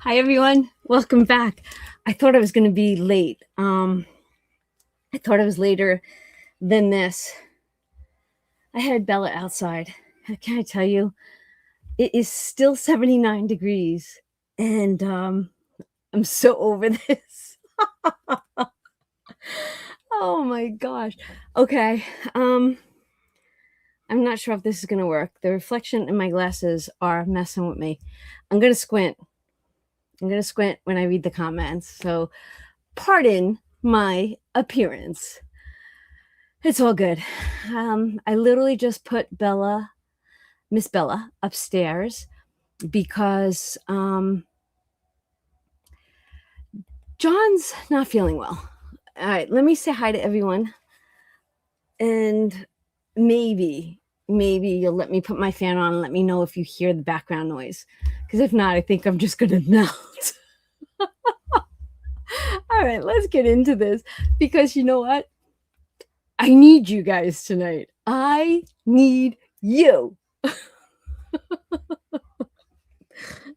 Hi everyone, welcome back. I thought I was going to be late. I thought I was later than this. I had Bella outside. Can I tell you? It is still 79 degrees, and I'm so over this. Oh my gosh. Okay. I'm not sure if this is going to work. The reflection in my glasses are messing with me. I'm going to squint. I'm going to squint when I read the comments. So, pardon my appearance. It's all good. I literally just put Miss Bella, upstairs because John's not feeling well. All right, let me say hi to everyone. And maybe you'll let me put my fan on and let me know if you hear the background noise. Because if not, I think I'm just going to melt. All right, let's get into this. Because you know what? I need you guys tonight. I need you.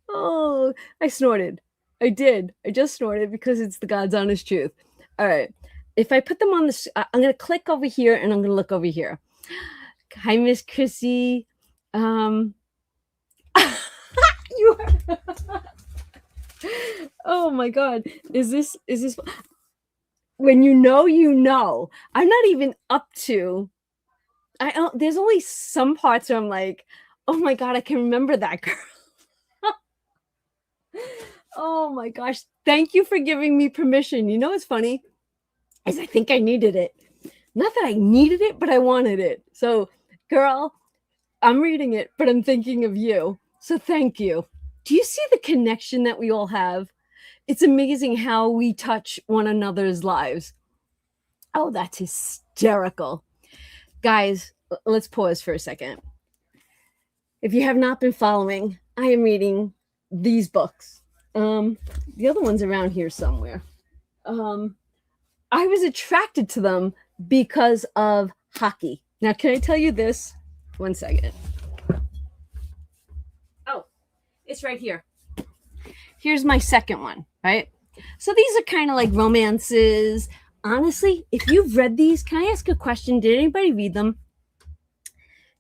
Oh, I snorted. I did. I just snorted because it's the God's honest truth. All right. If I put them on this, I'm going to click over here and I'm going to look over here. Hi, Miss Chrissy. You are. Oh my God. Is this when you know? I'm not even up to. There's only some parts where I'm like, oh my God, I can remember that girl. Oh my gosh. Thank you for giving me permission. You know what's funny? Is I think I needed it. Not that I needed it, but I wanted it. So, girl, I'm reading it, but I'm thinking of you. So thank you. Do you see the connection that we all have? It's amazing how we touch one another's lives. Oh, that's hysterical. Guys, let's pause for a second. If you have not been following, I am reading these books. The other one's around here somewhere. I was attracted to them because of hockey. Now, can I tell you this? One second. Oh, it's right here. Here's my second one, right? So these are kind of like romances. Honestly, if you've read these, can I ask a question? Did anybody read them?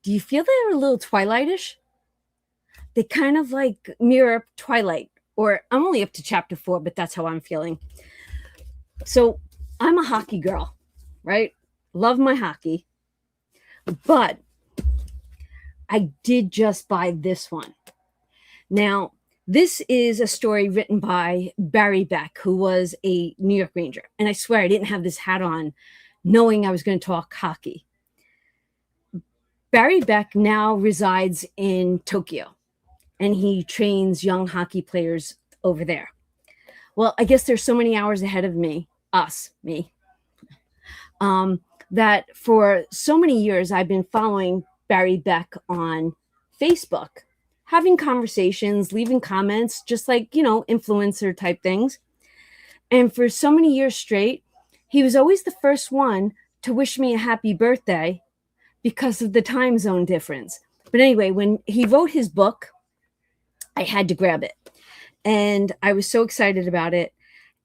Do you feel they're a little Twilightish? They kind of like mirror Twilight, or I'm only up to chapter 4, but that's how I'm feeling. So I'm a hockey girl, right? Love my hockey. But I did just buy this one. Now, this is a story written by Barry Beck, who was a New York Ranger. And I swear I didn't have this hat on knowing I was going to talk hockey. Barry Beck now resides in Tokyo, and he trains young hockey players over there. Well, I guess there's so many hours ahead of me, that for so many years I've been following Barry Beck on Facebook, having conversations, leaving comments, just like, influencer type things. And for so many years straight, he was always the first one to wish me a happy birthday because of the time zone difference. But anyway, when he wrote his book, I had to grab it. And I was so excited about it.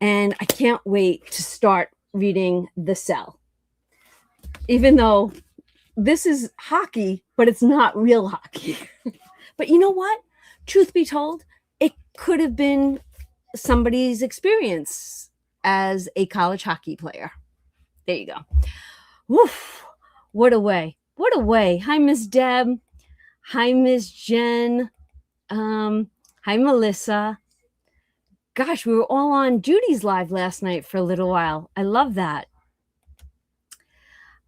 And I can't wait to start reading The Cell. Even though this is hockey, but it's not real hockey. But you know what? Truth be told, it could have been somebody's experience as a college hockey player. There you go. Woof. What a way. What a way. Hi, Miss Deb. Hi, Miss Jen. Hi, Melissa. Gosh, we were all on Judy's live last night for a little while. I love that.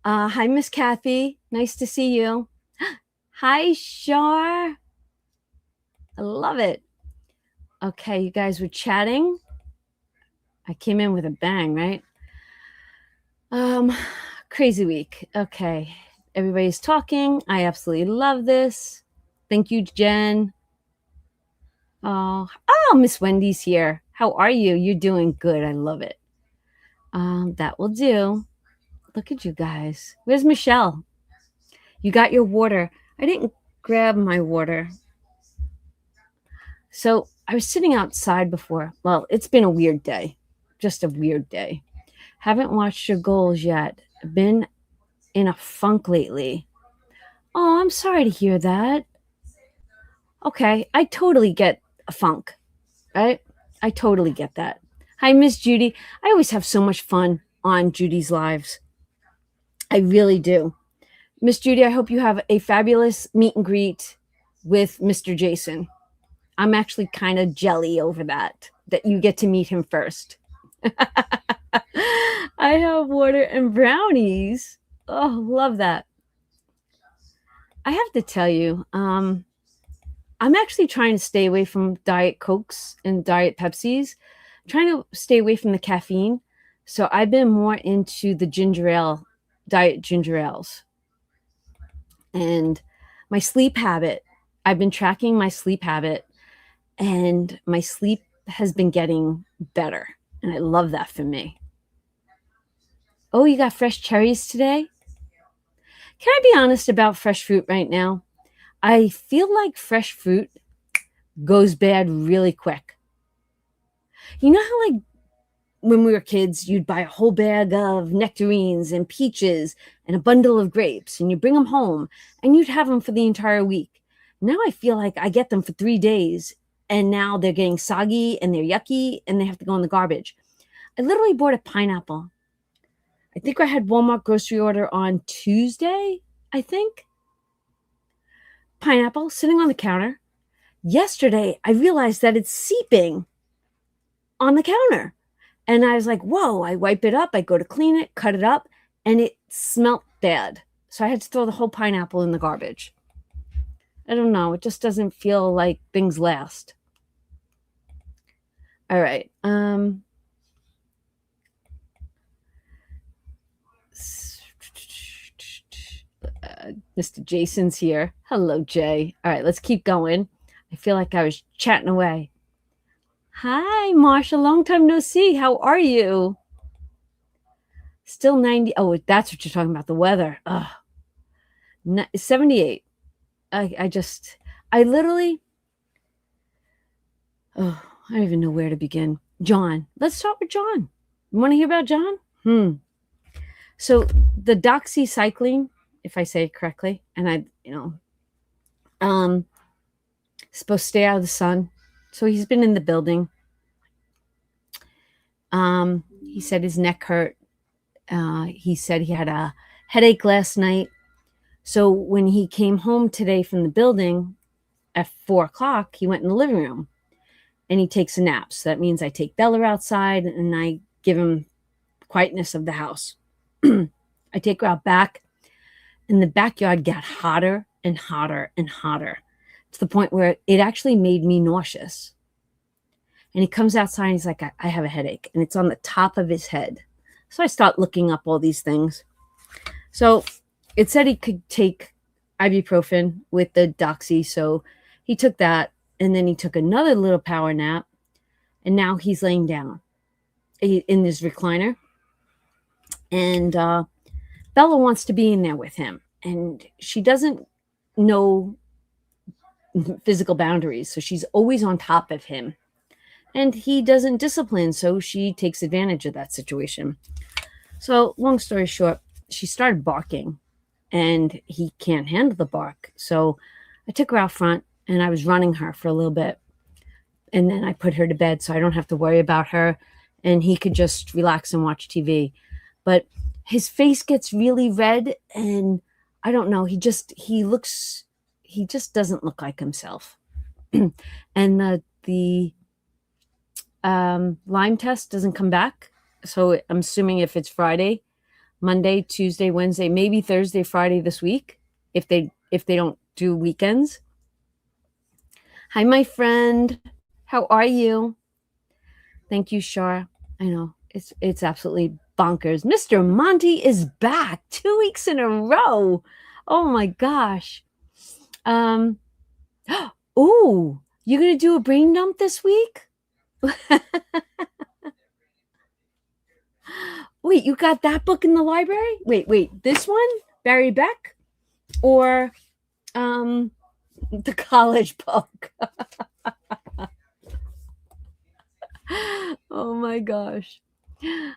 Hi, Miss Kathy. Nice to see you. Hi, Shar. I love it. Okay, you guys were chatting. I came in with a bang, right? Crazy week. Okay, everybody's talking. I absolutely love this. Thank you, Jen. Oh, Miss Wendy's here. How are you? You're doing good. I love it. That will do. Look at you guys. Where's Michelle? You got your water. I didn't grab my water. So I was sitting outside before. Well, it's been a weird day, just a weird day. Haven't watched your goals yet. Been in a funk lately. Oh, I'm sorry to hear that. Okay, I totally get a funk, right? I totally get that. Hi, Miss Judy. I always have so much fun on Judy's Lives. I really do. Miss Judy, I hope you have a fabulous meet and greet with Mr. Jason. I'm actually kind of jelly over that you get to meet him first. I have water and brownies. Oh, love that. I have to tell you, I'm actually trying to stay away from Diet Cokes and Diet Pepsis, I'm trying to stay away from the caffeine. So I've been more into the ginger ale, diet ginger ales. And my sleep habit, I've been tracking my sleep habit, and my sleep has been getting better. And I love that for me. Oh, you got fresh cherries today? Can I be honest about fresh fruit right now? I feel like fresh fruit goes bad really quick. You know how, like, when we were kids, you'd buy a whole bag of nectarines and peaches and a bundle of grapes, and you bring them home and you'd have them for the entire week. Now I feel like I get them for 3 days, and now they're getting soggy and they're yucky and they have to go in the garbage. I literally bought a pineapple. I think I had Walmart grocery order on Tuesday, I think. Pineapple sitting on the counter. Yesterday, I realized that it's seeping on the counter. And I was like, whoa, I wipe it up. I go to clean it, cut it up, and it smelt bad. So I had to throw the whole pineapple in the garbage. I don't know. It just doesn't feel like things last. All right. Mr. Jason's here. Hello, Jay. All right, let's keep going. I feel like I was chatting away. Hi, Marsha. Long time no see. How are you? Still 90. Oh, that's what you're talking about. The weather. 78. I literally, I don't even know where to begin. John. Let's start with John. You want to hear about John? So the doxycycline, if I say it correctly, and supposed to stay out of the sun. So he's been in the building. He said his neck hurt. He said he had a headache last night. So when he came home today from the building at 4:00, he went in the living room and he takes a nap. So that means I take Bella outside and I give him quietness of the house. I take her out back, and the backyard got hotter and hotter and hotter to the point where it actually made me nauseous. And he comes outside and he's like, I have a headache, and it's on the top of his head. So I start looking up all these things. So it said he could take ibuprofen with the doxy. So he took that, and then he took another little power nap, and now he's laying down in his recliner. And Bella wants to be in there with him, and she doesn't know physical boundaries. So she's always on top of him, and he doesn't discipline. So she takes advantage of that situation. So long story short, she started barking, and he can't handle the bark. So I took her out front, and I was running her for a little bit. And then I put her to bed so I don't have to worry about her, and he could just relax and watch TV. But his face gets really red, and I don't know. He just doesn't look like himself. And the Lyme test doesn't come back. So I'm assuming if it's Friday, Monday, Tuesday, Wednesday, maybe Thursday, Friday this week, if they don't do weekends. Hi, my friend. How are you? Thank you, Shar. I know it's absolutely bonkers. Mr. Monty is back 2 weeks in a row. Oh my gosh. Ooh, you gonna do a brain dump this week? Wait, you got that book in the library? Wait, this one? Barry Beck? Or the college book? my gosh.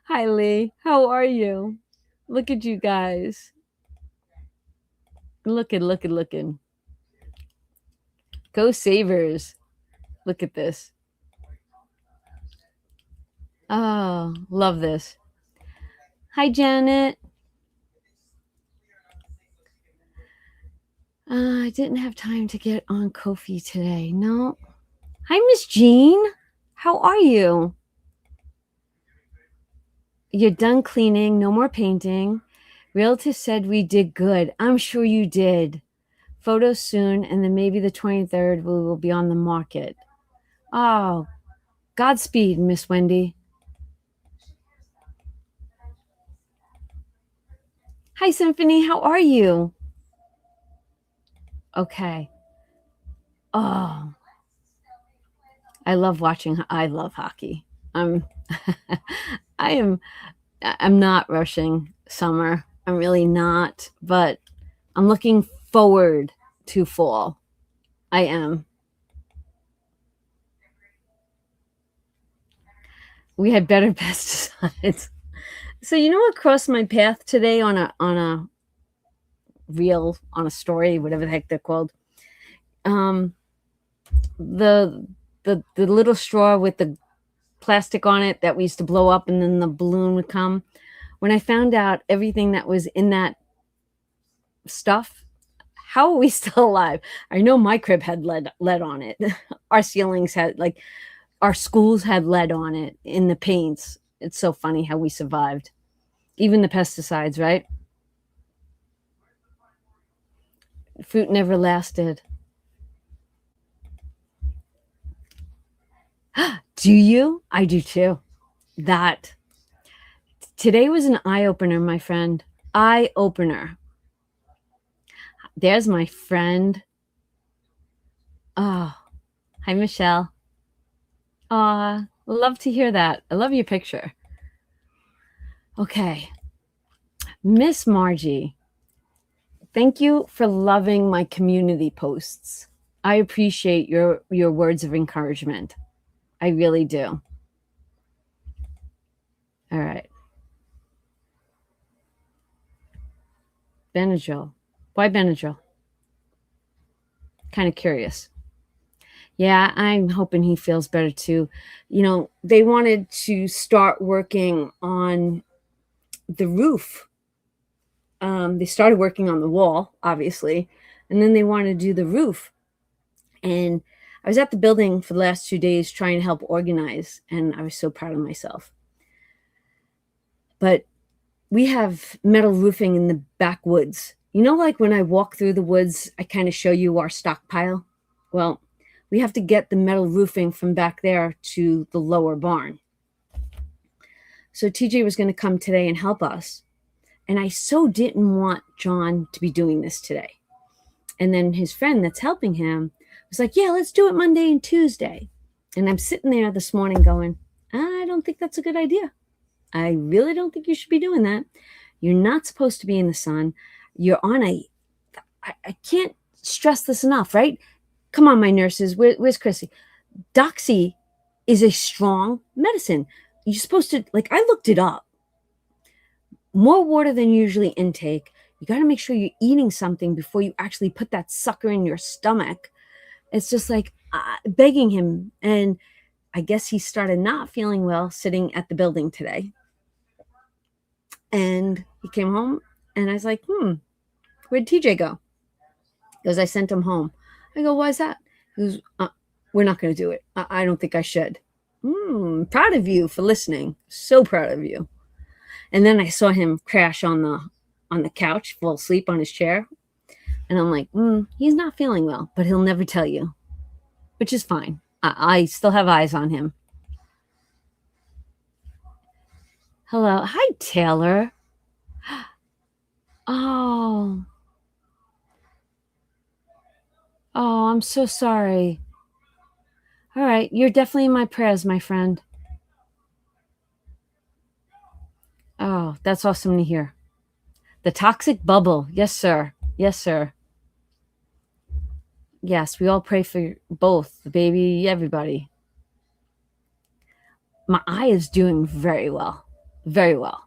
Hi, Lee. How are you? Look at you guys. Looking. Go Savers. Look at this. Oh, love this. Hi, Janet. I didn't have time to get on Ko-fi today. No. Hi, Miss Jean. How are you? You're done cleaning. No more painting. Realtor said we did good. I'm sure you did. Photos soon, and then maybe the 23rd we will be on the market. Oh, Godspeed, Miss Wendy. Hi, Symphony. How are you? Okay. Oh, I love hockey. I'm I'm not rushing summer. I'm really not, but I'm looking forward to fall. I am. We had better pesticides. So you know what crossed my path today on a reel, on a story, whatever the heck they're called. The little straw with the plastic on it that we used to blow up and then the balloon would come. When I found out everything that was in that stuff, how are we still alive? I know my crib had lead on it. Our ceilings had, like, our schools had lead on it in the paints. It's so funny how we survived. Even the pesticides, right? Fruit never lasted. Do you? I do too. That today was an eye-opener, my friend. Eye-opener. There's my friend. Oh, hi, Michelle. Love to hear that. I love your picture. Okay. Miss Margie, thank you for loving my community posts. I appreciate your words of encouragement. I really do. All right. Benadryl. Why Benadryl? Kind of curious. Yeah, I'm hoping he feels better too. You know, they wanted to start working on the roof. They started working on the wall, obviously, and then they wanted to do the roof. And I was at the building for the last 2 days trying to help organize, and I was so proud of myself. But we have metal roofing in the backwoods. You know, like when I walk through the woods, I kind of show you our stockpile. Well, we have to get the metal roofing from back there to the lower barn. So TJ was going to come today and help us. And I so didn't want John to be doing this today. And then his friend that's helping him was like, yeah, let's do it Monday and Tuesday. And I'm sitting there this morning going, I don't think that's a good idea. I really don't think you should be doing that. You're not supposed to be in the sun. You're on I can't stress this enough, right? Come on, my nurses. Where's Chrissy? Doxy is a strong medicine. You're supposed to, like, I looked it up. More water than usually intake. You got to make sure you're eating something before you actually put that sucker in your stomach. It's just like begging him. And I guess he started not feeling well sitting at the building today. And he came home and I was like, where'd TJ go? Because I sent him home. I go, why is that? He goes, we're not going to do it. I don't think I should. Proud of you for listening. So proud of you. And then I saw him crash on the couch, fall asleep on his chair. And I'm like, he's not feeling well, but he'll never tell you, which is fine. I still have eyes on him. Hello. Hi, Taylor. Oh, I'm so sorry. All right. You're definitely in my prayers, my friend. Oh, that's awesome to hear. The toxic bubble. Yes, sir. Yes, sir. Yes, we all pray for both, the baby, everybody. my eye is doing very well, very well.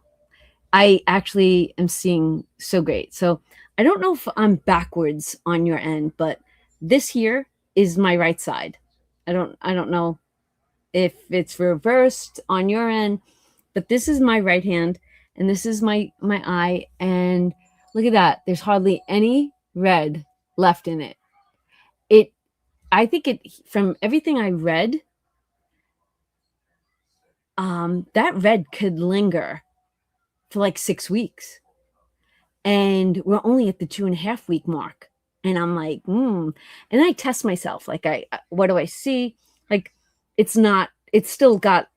I actually am seeing so great. So I don't know if I'm backwards on your end, but this here is my right side. I don't know if it's reversed on your end, but this is my right hand and this is my eye, and look at that. There's hardly any red left in it. It I think it from everything I read, that red could linger for like 6 weeks. And we're only at the 2.5 week mark. And I'm like, and I test myself. Like, what do I see? Like, it's still got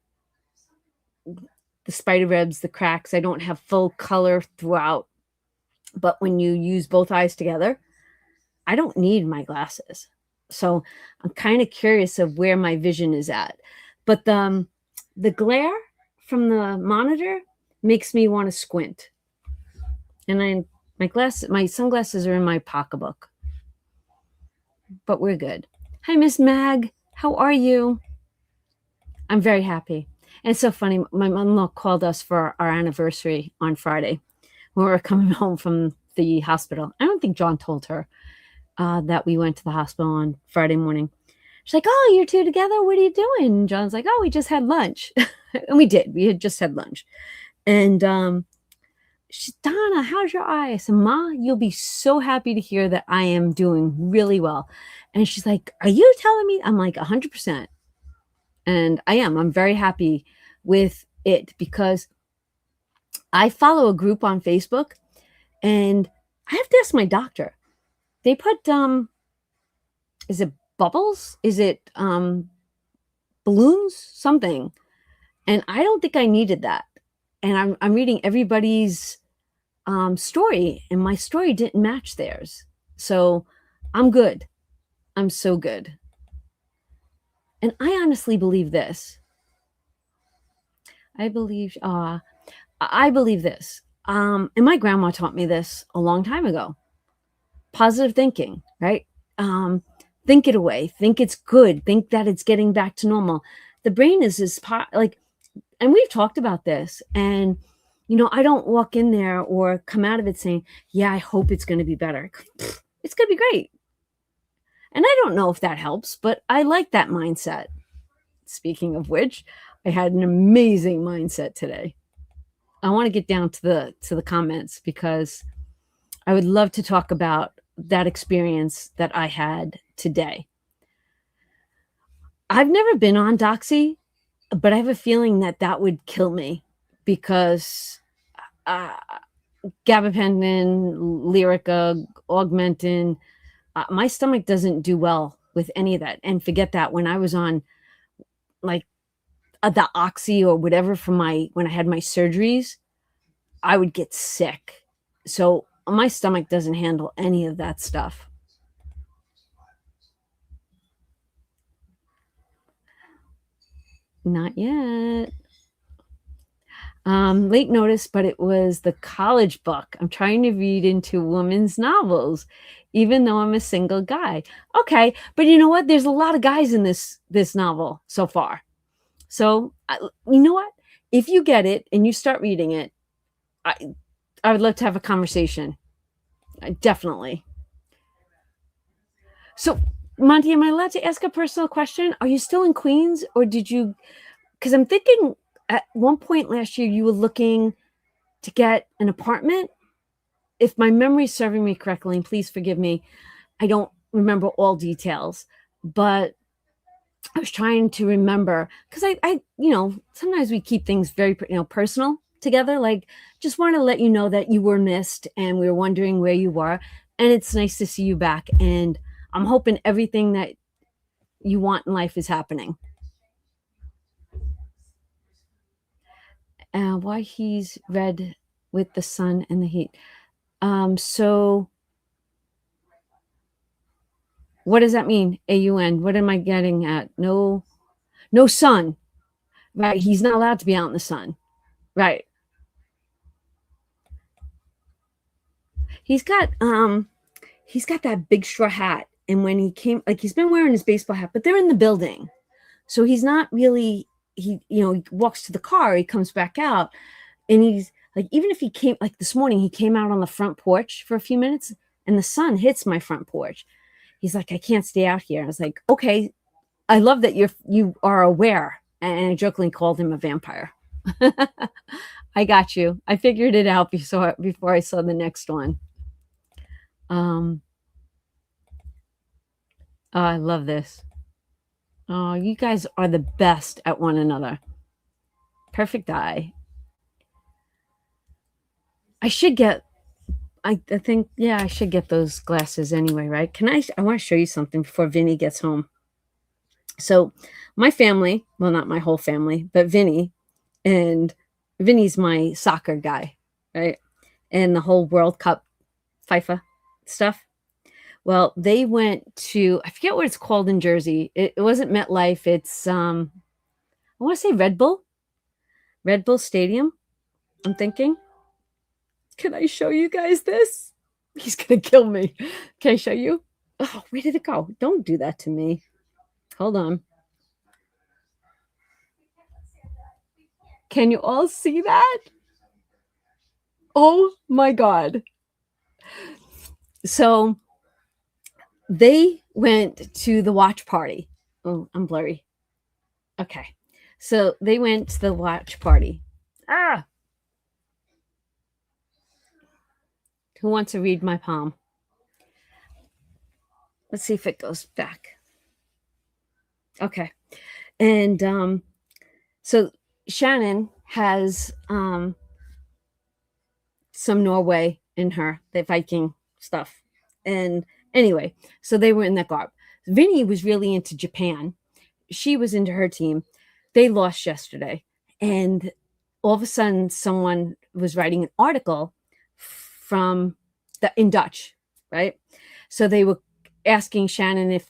the spider webs, the cracks. I don't have full color throughout. But when you use both eyes together, I don't need my glasses. So I'm kind of curious of where my vision is at. But the glare from the monitor makes me want to squint. And my sunglasses are in my pocketbook. But we're good. Hi, Miss Mag. How are you? I'm very happy. And it's so funny. My mom-in-law called us for our anniversary on Friday when we were coming home from the hospital. I don't think John told her that we went to the hospital on Friday morning. She's like, "Oh, you two together? What are you doing?" And John's like, "Oh, we just had lunch." And we did. We had just had lunch. And she's, "Donna, how's your eye?" I said, "Ma, you'll be so happy to hear that I am doing really well." And she's like, "Are you telling me?" I'm like, 100%. And I am. I'm very happy with it because I follow a group on Facebook and I have to ask my doctor. They put, is it bubbles? Is it balloons? Something. And I don't think I needed that. And I'm reading everybody's story, and my story didn't match theirs. So I'm good. I'm so good. And I honestly believe this. I believe this. And my grandma taught me this a long time ago. Positive thinking, right? Think it away. Think it's good. Think that it's getting back to normal. The brain is and we've talked about this, and I don't walk in there or come out of it saying, "Yeah, I hope it's going to be better." It's going to be great. And I don't know if that helps, but I like that mindset. Speaking of which, I had an amazing mindset today. I want to get down to the comments because I would love to talk about that experience that I had today. I've never been on Doxy, but I have a feeling that would kill me because gabapentin, Lyrica, Augmentin, my stomach doesn't do well with any of that. And forget that, when I was on like the Oxy or whatever when I had my surgeries, I would get sick. So my stomach doesn't handle any of that stuff. Not yet. Late notice, but it was the college book. I'm trying to read into women's novels, even though I'm a single guy. Okay, but you know what? There's a lot of guys in this novel so far. So you know what? If you get it and you start reading it, I would love to have a conversation. Definitely. So, Monty, am I allowed to ask a personal question? Are you still in Queens, or did you? Because I'm thinking at one point last year you were looking to get an apartment. If my memory is serving me correctly, and please forgive me, I don't remember all details, but I was trying to remember because I sometimes we keep things very personal together. Like, just want to let you know that you were missed and we were wondering where you were, and it's nice to see you back. And I'm hoping everything that you want in life is happening. Why he's red with the sun and the heat. So what does that mean? AUN. What am I getting at? No sun. Right. He's not allowed to be out in the sun. Right. He's got that big straw hat. And when he came, like, he's been wearing his baseball hat, but they're in the building. So he's not really he walks to the car, he comes back out, and he's like, even if he came, like this morning, he came out on the front porch for a few minutes and the sun hits my front porch. He's like, I can't stay out here. I was like, okay, I love that you are aware. And I jokingly called him a vampire. I got you. I figured it out before I saw the next one. Oh, I love this. Oh, you guys are the best at one another. Perfect eye. I should get, I think, yeah, I should get those glasses anyway, right? I want to show you something before Vinny gets home. So my family, well, not my whole family, but Vinny's my soccer guy, right? And the whole World Cup FIFA stuff. Well, they went to, I forget what it's called in Jersey. It wasn't MetLife. It's, I want to say Red Bull Stadium. I'm thinking. Can I show you guys this? He's going to kill me. Can I show you? Oh, where did it go? Don't do that to me. Hold on. Can you all see that? Oh my God. So they went to the watch party. Oh, I'm blurry. Okay. So they went to the watch party. Who wants to read my palm? Let's see if it goes back. Okay. And so Shannon has some Norway in her, the Viking stuff. And anyway, so they were in that garb. Vinny was really into Japan. She was into her team. They lost yesterday. And all of a sudden, someone was writing an article in Dutch, right? So they were asking Shannon if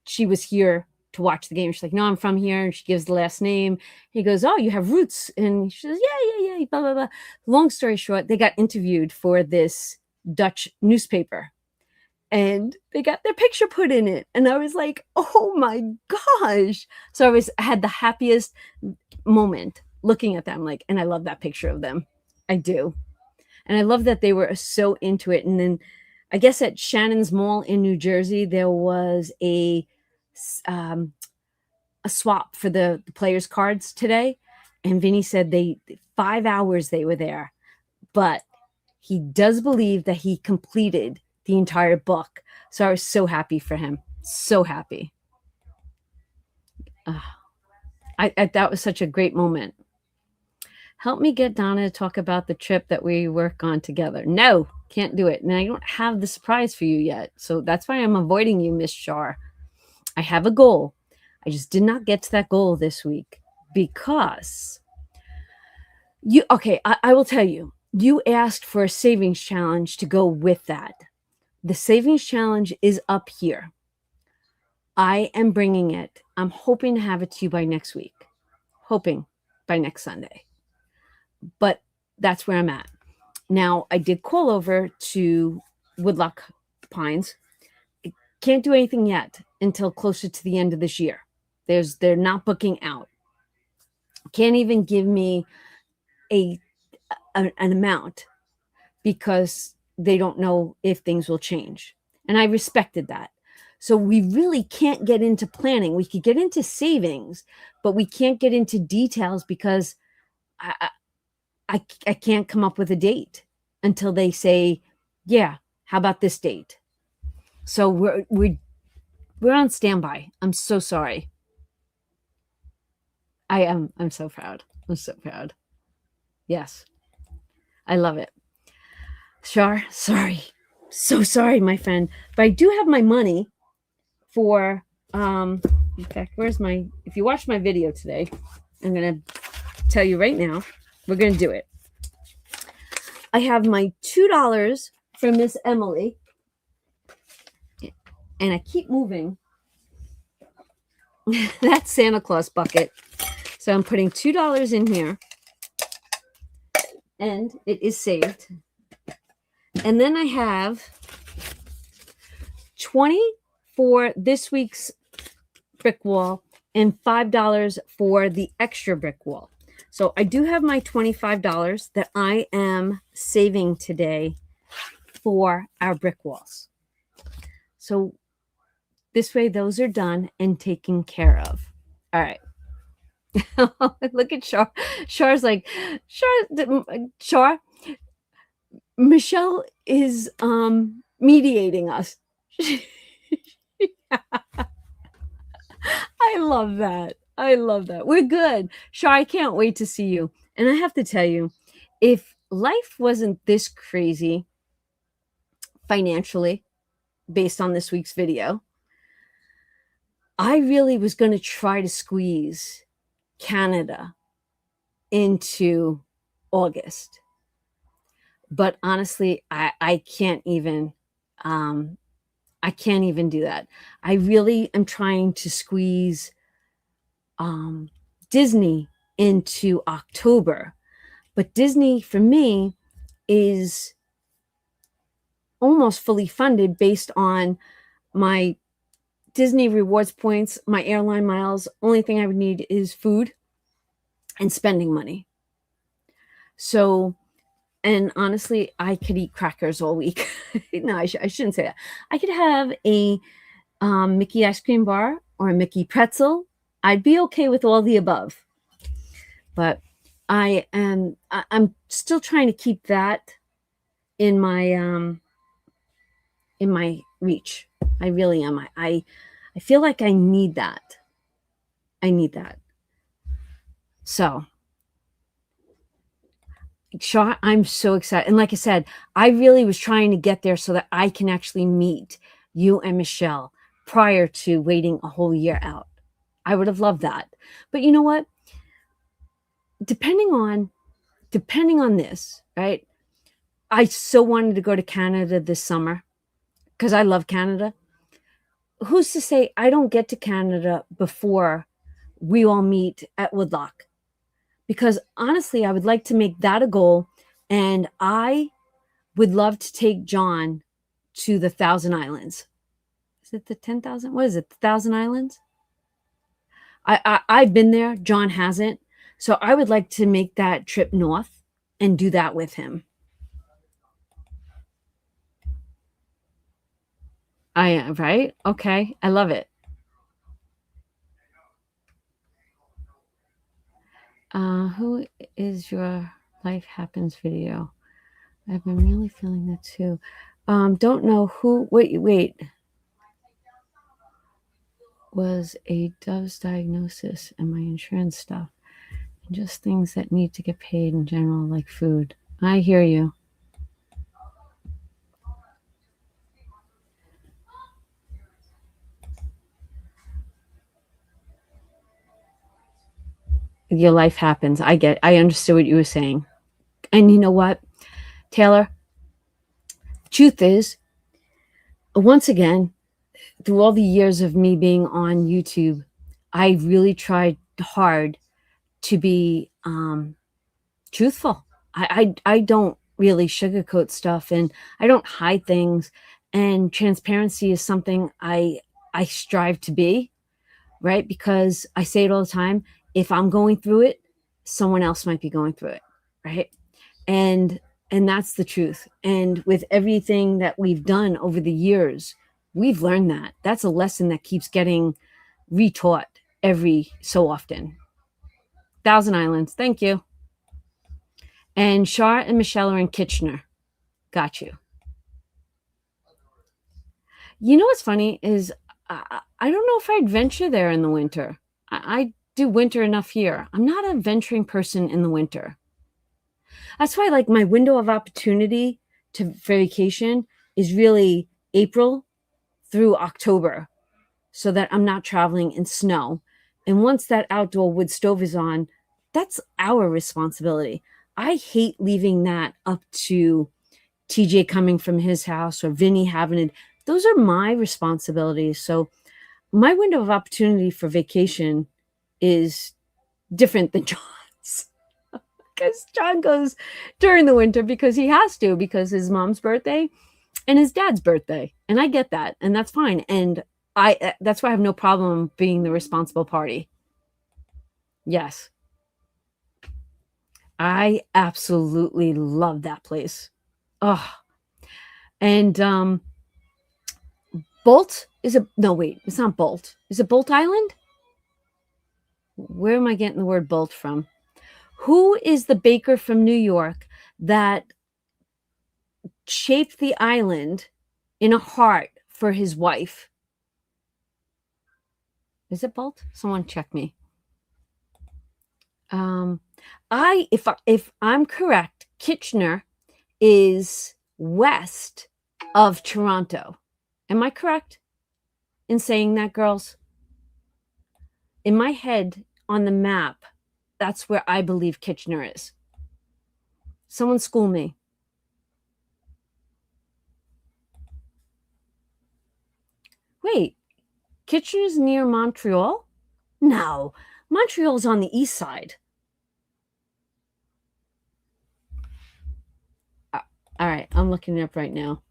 she was here to watch the game. She's like, no, I'm from here. And she gives the last name. He goes, oh, you have roots. And she says, yeah, blah, blah, blah. Long story short, they got interviewed for this Dutch newspaper. And they got their picture put in it. And I was like, oh my gosh. So I had the happiest moment looking at them. Like, and I love that picture of them. I do. And I love that they were so into it. And then I guess at Shannon's Mall in New Jersey, there was a swap for the players' cards today. And Vinny said 5 hours they were there. But he does believe that he completed the entire book. So I was so happy for him. So happy. That was such a great moment. Help me get Donna to talk about the trip that we work on together. No, can't do it. And I don't have the surprise for you yet. So that's why I'm avoiding you, Miss Shar. I have a goal. I just did not get to that goal this week because I will tell you, you asked for a savings challenge to go with that. The savings challenge is up here. I am bringing it. I'm hoping to have it to you by next week. Hoping by next Sunday. But that's where I'm at. Now, I did call over to Woodlock Pines. I can't do anything yet until closer to the end of this year. They're not booking out. Can't even give me an amount because they don't know if things will change. And I respected that. So we really can't get into planning. We could get into savings, but we can't get into details because I can't come up with a date until they say, yeah, how about this date? So we're on standby. I'm so sorry. I'm so proud. I'm so proud. Yes. I love it. Shar, sorry. So sorry, my friend. But I do have my money for in fact, if you watch my video today, I'm gonna tell you right now, we're gonna do it. I have my $2 from Miss Emily, and I keep moving that Santa Claus bucket. So I'm putting $2 in here, and it is saved. And then I have 20 for this week's brick wall and $5 for the extra brick wall. So I do have my $25 that I am saving today for our brick walls. So this way, those are done and taken care of. All right. Look at Shar. Shar's like, Shar, Michelle is mediating us. I love that. I love that. We're good. Shar, I can't wait to see you. And I have to tell you, if life wasn't this crazy financially, based on this week's video, I really was going to try to squeeze Canada into August. But honestly, I can't even do that. I really am trying to squeeze Disney into October. But Disney for me is almost fully funded based on my Disney rewards points, my airline miles. Only thing I would need is food and spending money. So, and honestly, I could eat crackers all week. No, I shouldn't say that. I could have a Mickey ice cream bar or a Mickey pretzel. I'd be okay with all the above. But I'm still trying to keep that in my reach. I really am. I feel like I need that. So, Shaw, I'm so excited. And like I said, I really was trying to get there so that I can actually meet you and Michelle prior to waiting a whole year out. I would have loved that. But you know what? Depending on this, right? I so wanted to go to Canada this summer because I love Canada. Who's to say I don't get to Canada before we all meet at Woodloch? Because honestly, I would like to make that a goal. And I would love to take John to the Thousand Islands. Is it the 10,000? What is it? The Thousand Islands? I've been there. John hasn't. So I would like to make that trip north and do that with him. Right? Okay. I love it. Who is your Life Happens video? I've been really feeling that too. Don't know who. Wait. Was a Dove's diagnosis and my insurance stuff, and just things that need to get paid in general, like food. I hear you. Your life happens. I understood what you were saying. And you know what, Taylor? Truth is, once again, through all the years of me being on YouTube, I really tried hard to be truthful. I don't really sugarcoat stuff, and I don't hide things. And transparency is something I strive to be, right? Because I say it all the time. If I'm going through it, someone else might be going through it, right? And that's the truth. And with everything that we've done over the years, we've learned that. That's a lesson that keeps getting retaught every so often. Thousand Islands, thank you. And Shar and Michelle are in Kitchener. Got you. You know what's funny is I don't know if I'd venture there in the winter. I do winter enough here. I'm not a venturing person in the winter. That's why, like, my window of opportunity for vacation is really April through October, so that I'm not traveling in snow. And once that outdoor wood stove is on, that's our responsibility. I hate leaving that up to TJ coming from his house or Vinny having it. Those are my responsibilities. So my window of opportunity for vacation is different than John's. Because John goes during the winter because he has to, because his mom's birthday and his dad's birthday. And I get that. And that's fine. And that's why I have no problem being the responsible party. Yes. I absolutely love that place. Oh, and Bolt is a no, wait, it's not Bolt. Is it Bolt Island? Where am I getting the word Bolt from? Who is the baker from New York that shaped the island in a heart for his wife? Is it Bolt? Someone check me. If I'm correct, Kitchener is west of Toronto. Am I correct in saying that, girls? In my head, on the map, that's where I believe Kitchener is. Someone school me. Wait, Kitchener's near Montreal? No, Montreal's on the east side. All right, I'm looking it up right now.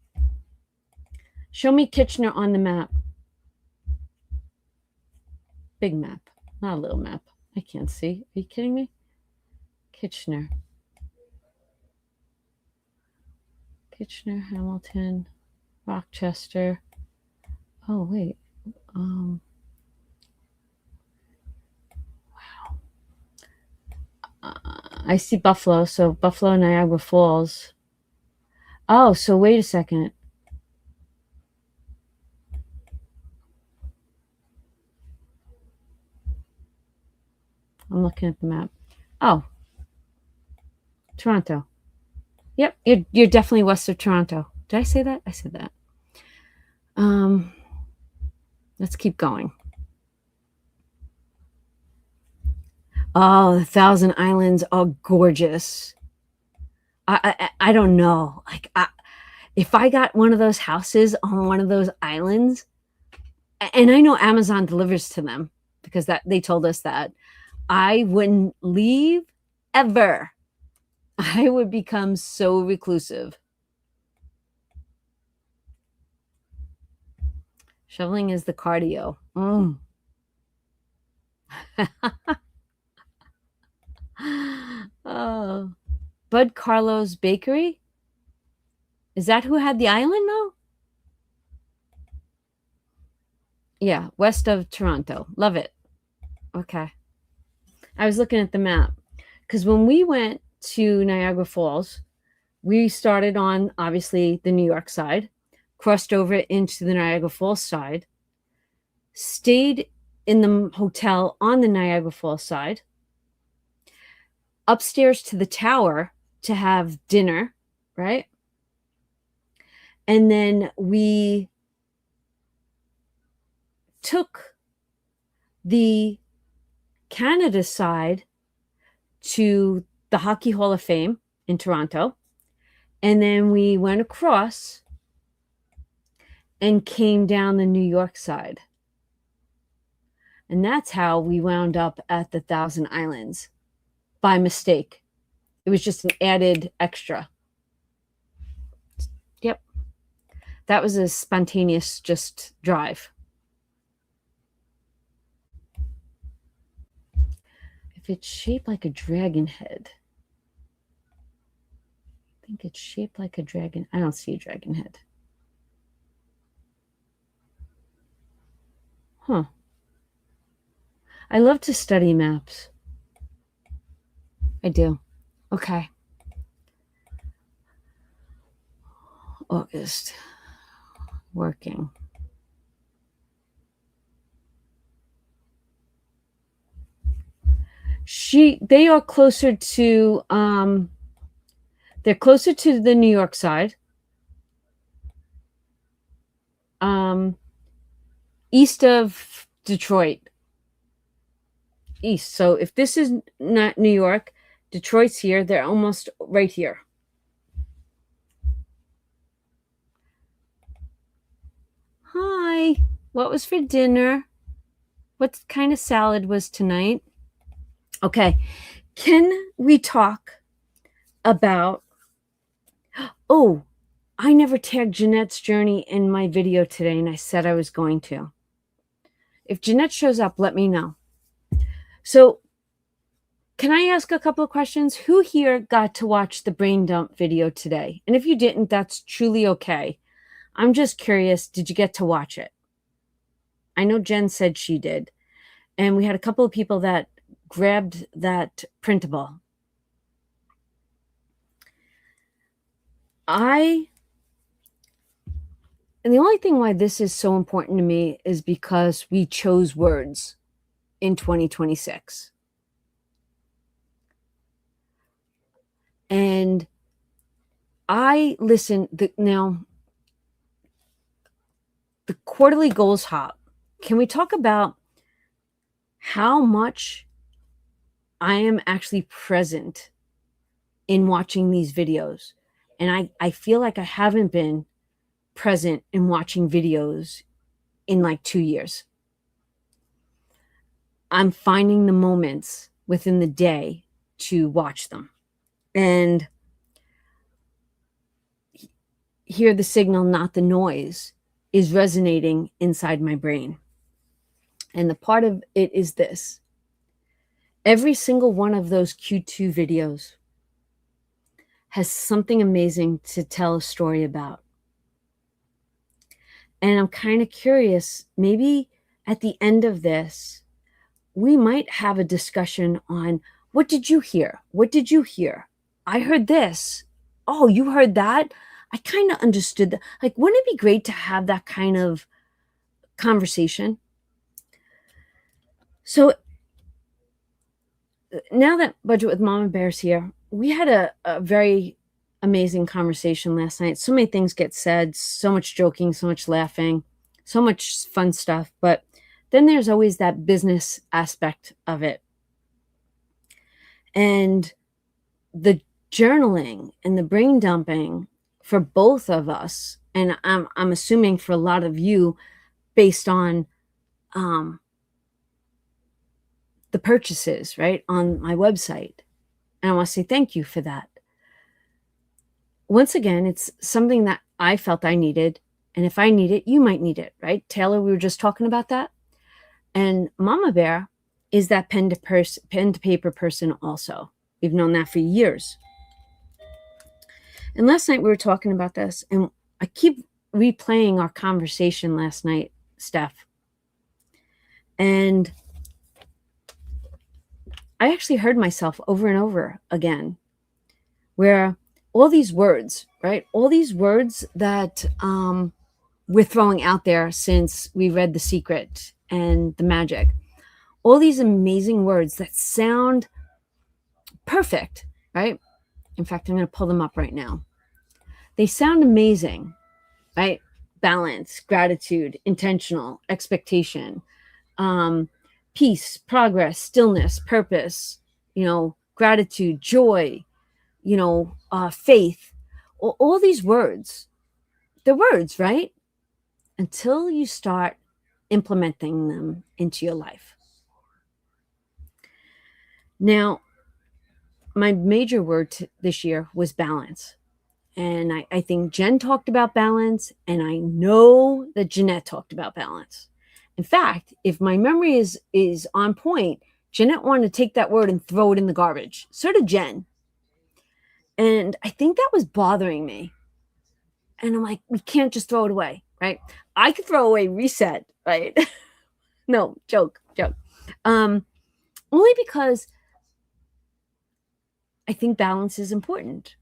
Show me Kitchener on the map. Big map, not a little map. I can't see. Are you kidding me? Kitchener. Kitchener, Hamilton, Rochester. Oh, wait. Wow. I see Buffalo. So Buffalo, Niagara Falls. Oh, so wait a second. I'm looking at the map. Oh, Toronto. Yep, you're definitely west of Toronto. Did I say that? I said that. Let's keep going. Oh, the Thousand Islands are gorgeous. I don't know. Like, if I got one of those houses on one of those islands, and I know Amazon delivers to them because that they told us that, I wouldn't leave ever. I would become so reclusive. Shoveling is the cardio. Oh, Bud Carlos Bakery? Is that who had the island though? Yeah, west of Toronto. Love it. Okay. I was looking at the map because when we went to Niagara Falls, we started on obviously the New York side, crossed over into the Niagara Falls side, stayed in the hotel on the Niagara Falls side, upstairs to the tower to have dinner, right? And then we took the Canada side to the Hockey Hall of Fame in Toronto. And then we went across and came down the New York side. And that's how we wound up at the Thousand Islands by mistake. It was just an added extra. Yep. That was a spontaneous just drive. If it's shaped like a dragon head, I think it's shaped like a dragon. I don't see a dragon head. Huh. I love to study maps. I do. Okay. August. Working. They are closer to they're closer to the New York side. East of Detroit. East. So if this is not New York, Detroit's here. They're almost right here. Hi. What was for dinner? What kind of salad was tonight? Okay. Can we talk about... Oh, I never tagged Jeanette's journey in my video today, and I said I was going to. If Jeanette shows up, let me know. So can I ask a couple of questions? Who here got to watch the brain dump video today? And if you didn't, that's truly okay. I'm just curious, did you get to watch it? I know Jen said she did. And we had a couple of people that grabbed that printable. And the only thing why this is so important to me is because we chose words in 2026. And I listen, now, the quarterly goals hop. Can we talk about how much I am actually present in watching these videos? And I feel like I haven't been present in watching videos in like 2 years. I'm finding the moments within the day to watch them and hear the signal, not the noise, is resonating inside my brain. And the part of it is this: every single one of those Q2 videos has something amazing to tell a story about. And I'm kind of curious, maybe at the end of this, we might have a discussion on, what did you hear? What did you hear? I heard this. Oh, you heard that? I kind of understood that. Like, wouldn't it be great to have that kind of conversation? So now that Budget with Mama Bear's here, we had a very amazing conversation last night. So many things get said, so much joking, so much laughing, so much fun stuff. But then there's always that business aspect of it. And the journaling and the brain dumping for both of us, and I'm assuming for a lot of you, based on the purchases, right, on my website. And I want to say thank you for that. Once again, it's something that I felt I needed. And if I need it, you might need it, right? Taylor, we were just talking about that. And Mama Bear is that pen to paper person also. We've known that for years. And last night we were talking about this, and I keep replaying our conversation last night, Steph. And I actually heard myself over and over again, where all these words, right? All these words that we're throwing out there since we read The Secret and The Magic, all these amazing words that sound perfect, right? In fact, I'm going to pull them up right now. They sound amazing, right? Balance, gratitude, intentional, expectation, peace, progress, stillness, purpose, gratitude, joy, faith, all these words. They're words, right? Until you start implementing them into your life. Now, my major word this year was balance. And I think Jen talked about balance, and I know that Jeanette talked about balance. In fact, if my memory is on point, Jeanette wanted to take that word and throw it in the garbage. So did Jen. And I think that was bothering me. And I'm like, we can't just throw it away, right? I could throw away reset, right? No, joke. Only because I think balance is important.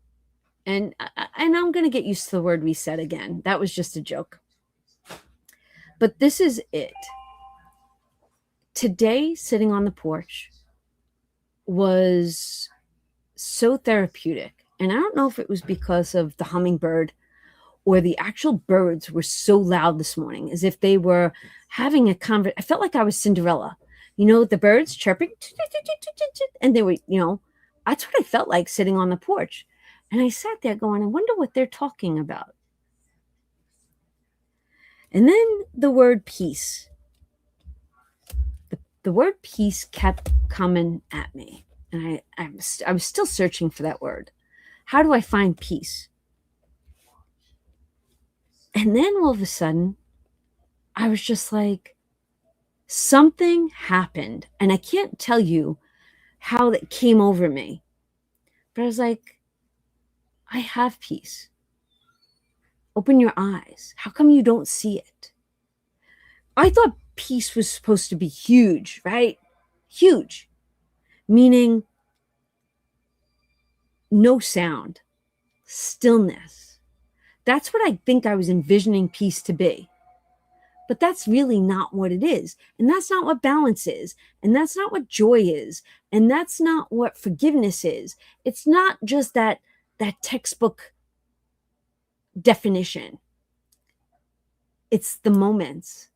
And I'm going to get used to the word reset again. That was just a joke. But this is it. Today, sitting on the porch was so therapeutic. And I don't know if it was because of the hummingbird or the actual birds were so loud this morning, as if they were having a conversation. I felt like I was Cinderella. The birds chirping. And they were, that's what I felt like sitting on the porch. And I sat there going, I wonder what they're talking about. And then the word peace. The word peace kept coming at me. And I was still searching for that word. How do I find peace? And then all of a sudden, I was just like, something happened, and I can't tell you how that came over me, but I was like, I have peace. Open your eyes. How come you don't see it? I thought peace was supposed to be huge, right? Huge, meaning no sound, stillness. That's what I think I was envisioning peace to be. But that's really not what it is. And that's not what balance is. And that's not what joy is. And that's not what forgiveness is. It's not just that textbook definition. It's the moments.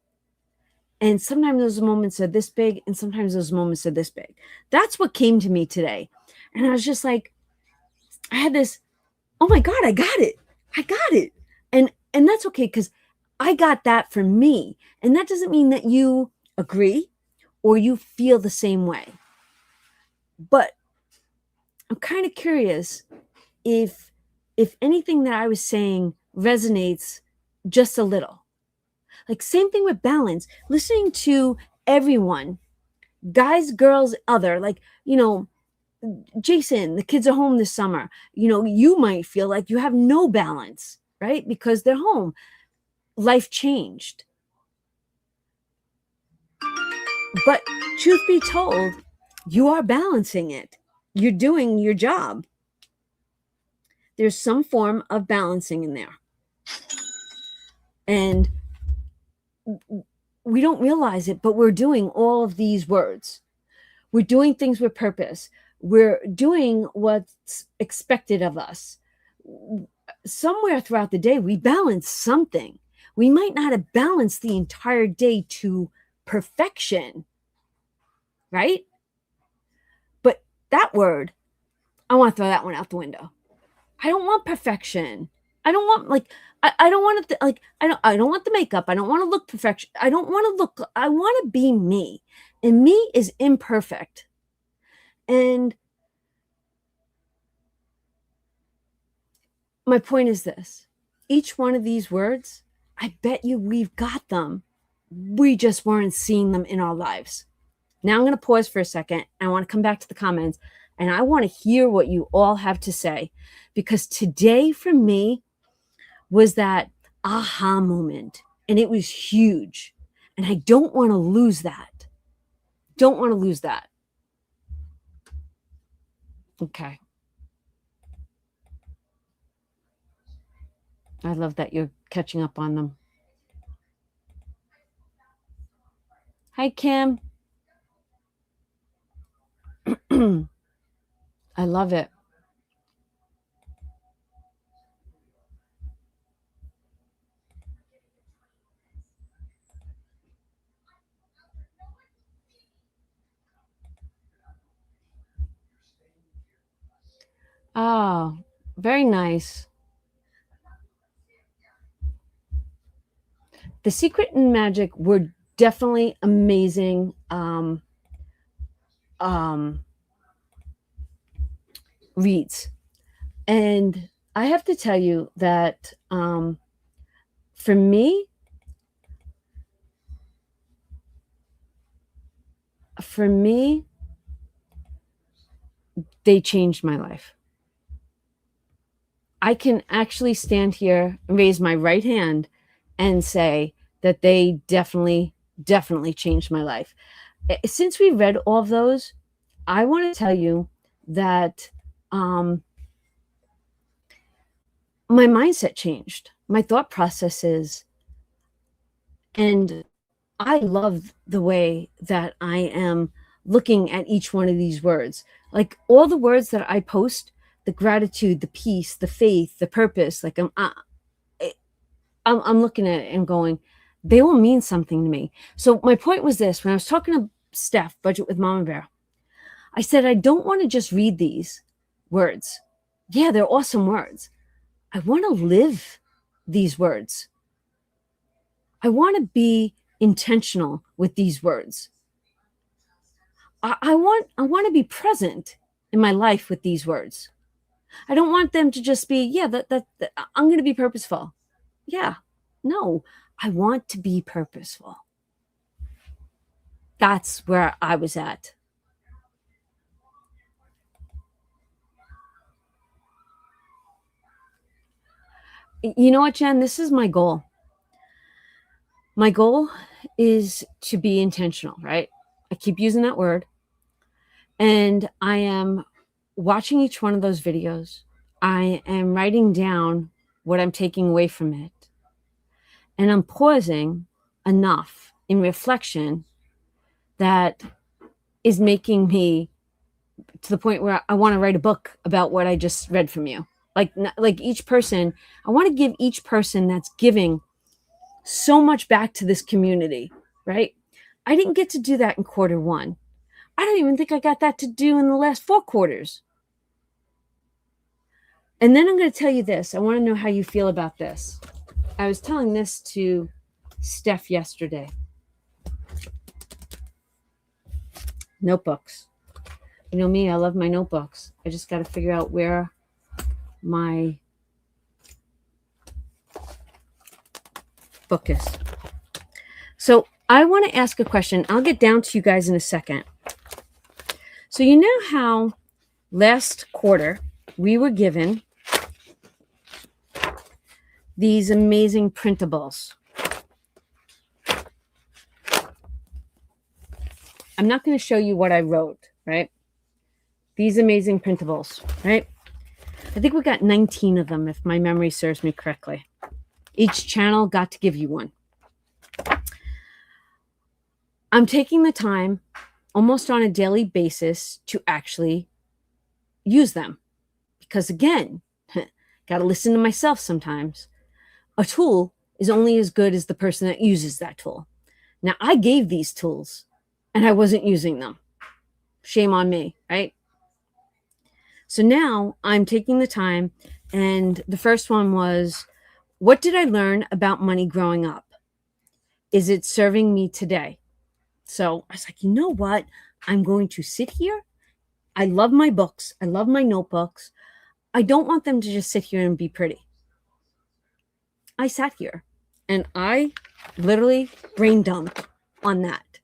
And sometimes those moments are this big, and sometimes those moments are this big. That's what came to me today. And I was just like, I had this, oh my God, I got it. I got it. And that's okay, because I got that for me. And that doesn't mean that you agree or you feel the same way. But I'm kind of curious if anything that I was saying resonates just a little. Like, same thing with balance. Listening to everyone, guys, girls, other, like, Jason, the kids are home this summer. You might feel like you have no balance, right? Because they're home. Life changed. But truth be told, you are balancing it. You're doing your job. There's some form of balancing in there. And we don't realize it, but we're doing all of these words. We're doing things with purpose. We're doing what's expected of us. Somewhere throughout the day, we balance something. We might not have balanced the entire day to perfection, right? But that word, I want to throw that one out the window. I don't want perfection. I don't want I don't want to I don't want the makeup. I don't want to look perfection. I want to be me. And me is imperfect. And my point is this. Each one of these words, I bet you we've got them. We just weren't seeing them in our lives. Now I'm going to pause for a second. I want to come back to the comments, and I want to hear what you all have to say, because today for me was that aha moment, and it was huge. And I don't want to lose that. Don't want to lose that. Okay. I love that you're catching up on them. Hi, Kim. I love it. Oh, very nice. The Secret and Magic were definitely amazing reads. And I have to tell you that for me, they changed my life. I can actually stand here and raise my right hand and say that they definitely changed my life. Since we read all of those, I want to tell you that my mindset changed, my thought processes, and I love the way that I am looking at each one of these words. Like, all the words that I post, the gratitude, the peace, the faith, the purpose, like I'm looking at it and going, they will mean something to me. So my point was this: when I was talking to Steph, Budget with Mama Bear, I said, I don't want to just read these words. Yeah, they're awesome words. I want to live these words. I want to be intentional with these words. I want to be present in my life with these words. I don't want them to just be, yeah, that I'm going to be purposeful. Yeah, no, I want to be purposeful. That's where I was at. You know what, Jen? This is my goal. My goal is to be intentional, right? I keep using that word. And I am watching each one of those videos. I am writing down what I'm taking away from it. And I'm pausing enough in reflection that is making me to the point where I want to write a book about what I just read from you. Like each person, I want to give each person that's giving so much back to this community, right? I didn't get to do that in quarter one. I don't even think I got that to do in the last 4 quarters. And then I'm going to tell you this. I want to know how you feel about this. I was telling this to Steph yesterday. Notebooks. You know me, I love my notebooks. I just got to figure out where my book is. So I want to ask a question. I'll get down to you guys in a second. So you know how last quarter we were given these amazing printables. I'm not going to show you what I wrote, right? These amazing printables, right? I think we got 19 of them, if my memory serves me correctly. Each channel got to give you one. I'm taking the time almost on a daily basis to actually use them. Because again, got to listen to myself sometimes. A tool is only as good as the person that uses that tool. Now, I gave these tools and I wasn't using them. Shame on me, right? So now I'm taking the time, and the first one was, what did I learn about money growing up? Is it serving me today? So I was like, you know what? I'm going to sit here. I love my books. I love my notebooks. I don't want them to just sit here and be pretty. I sat here and I literally brain dumped on that.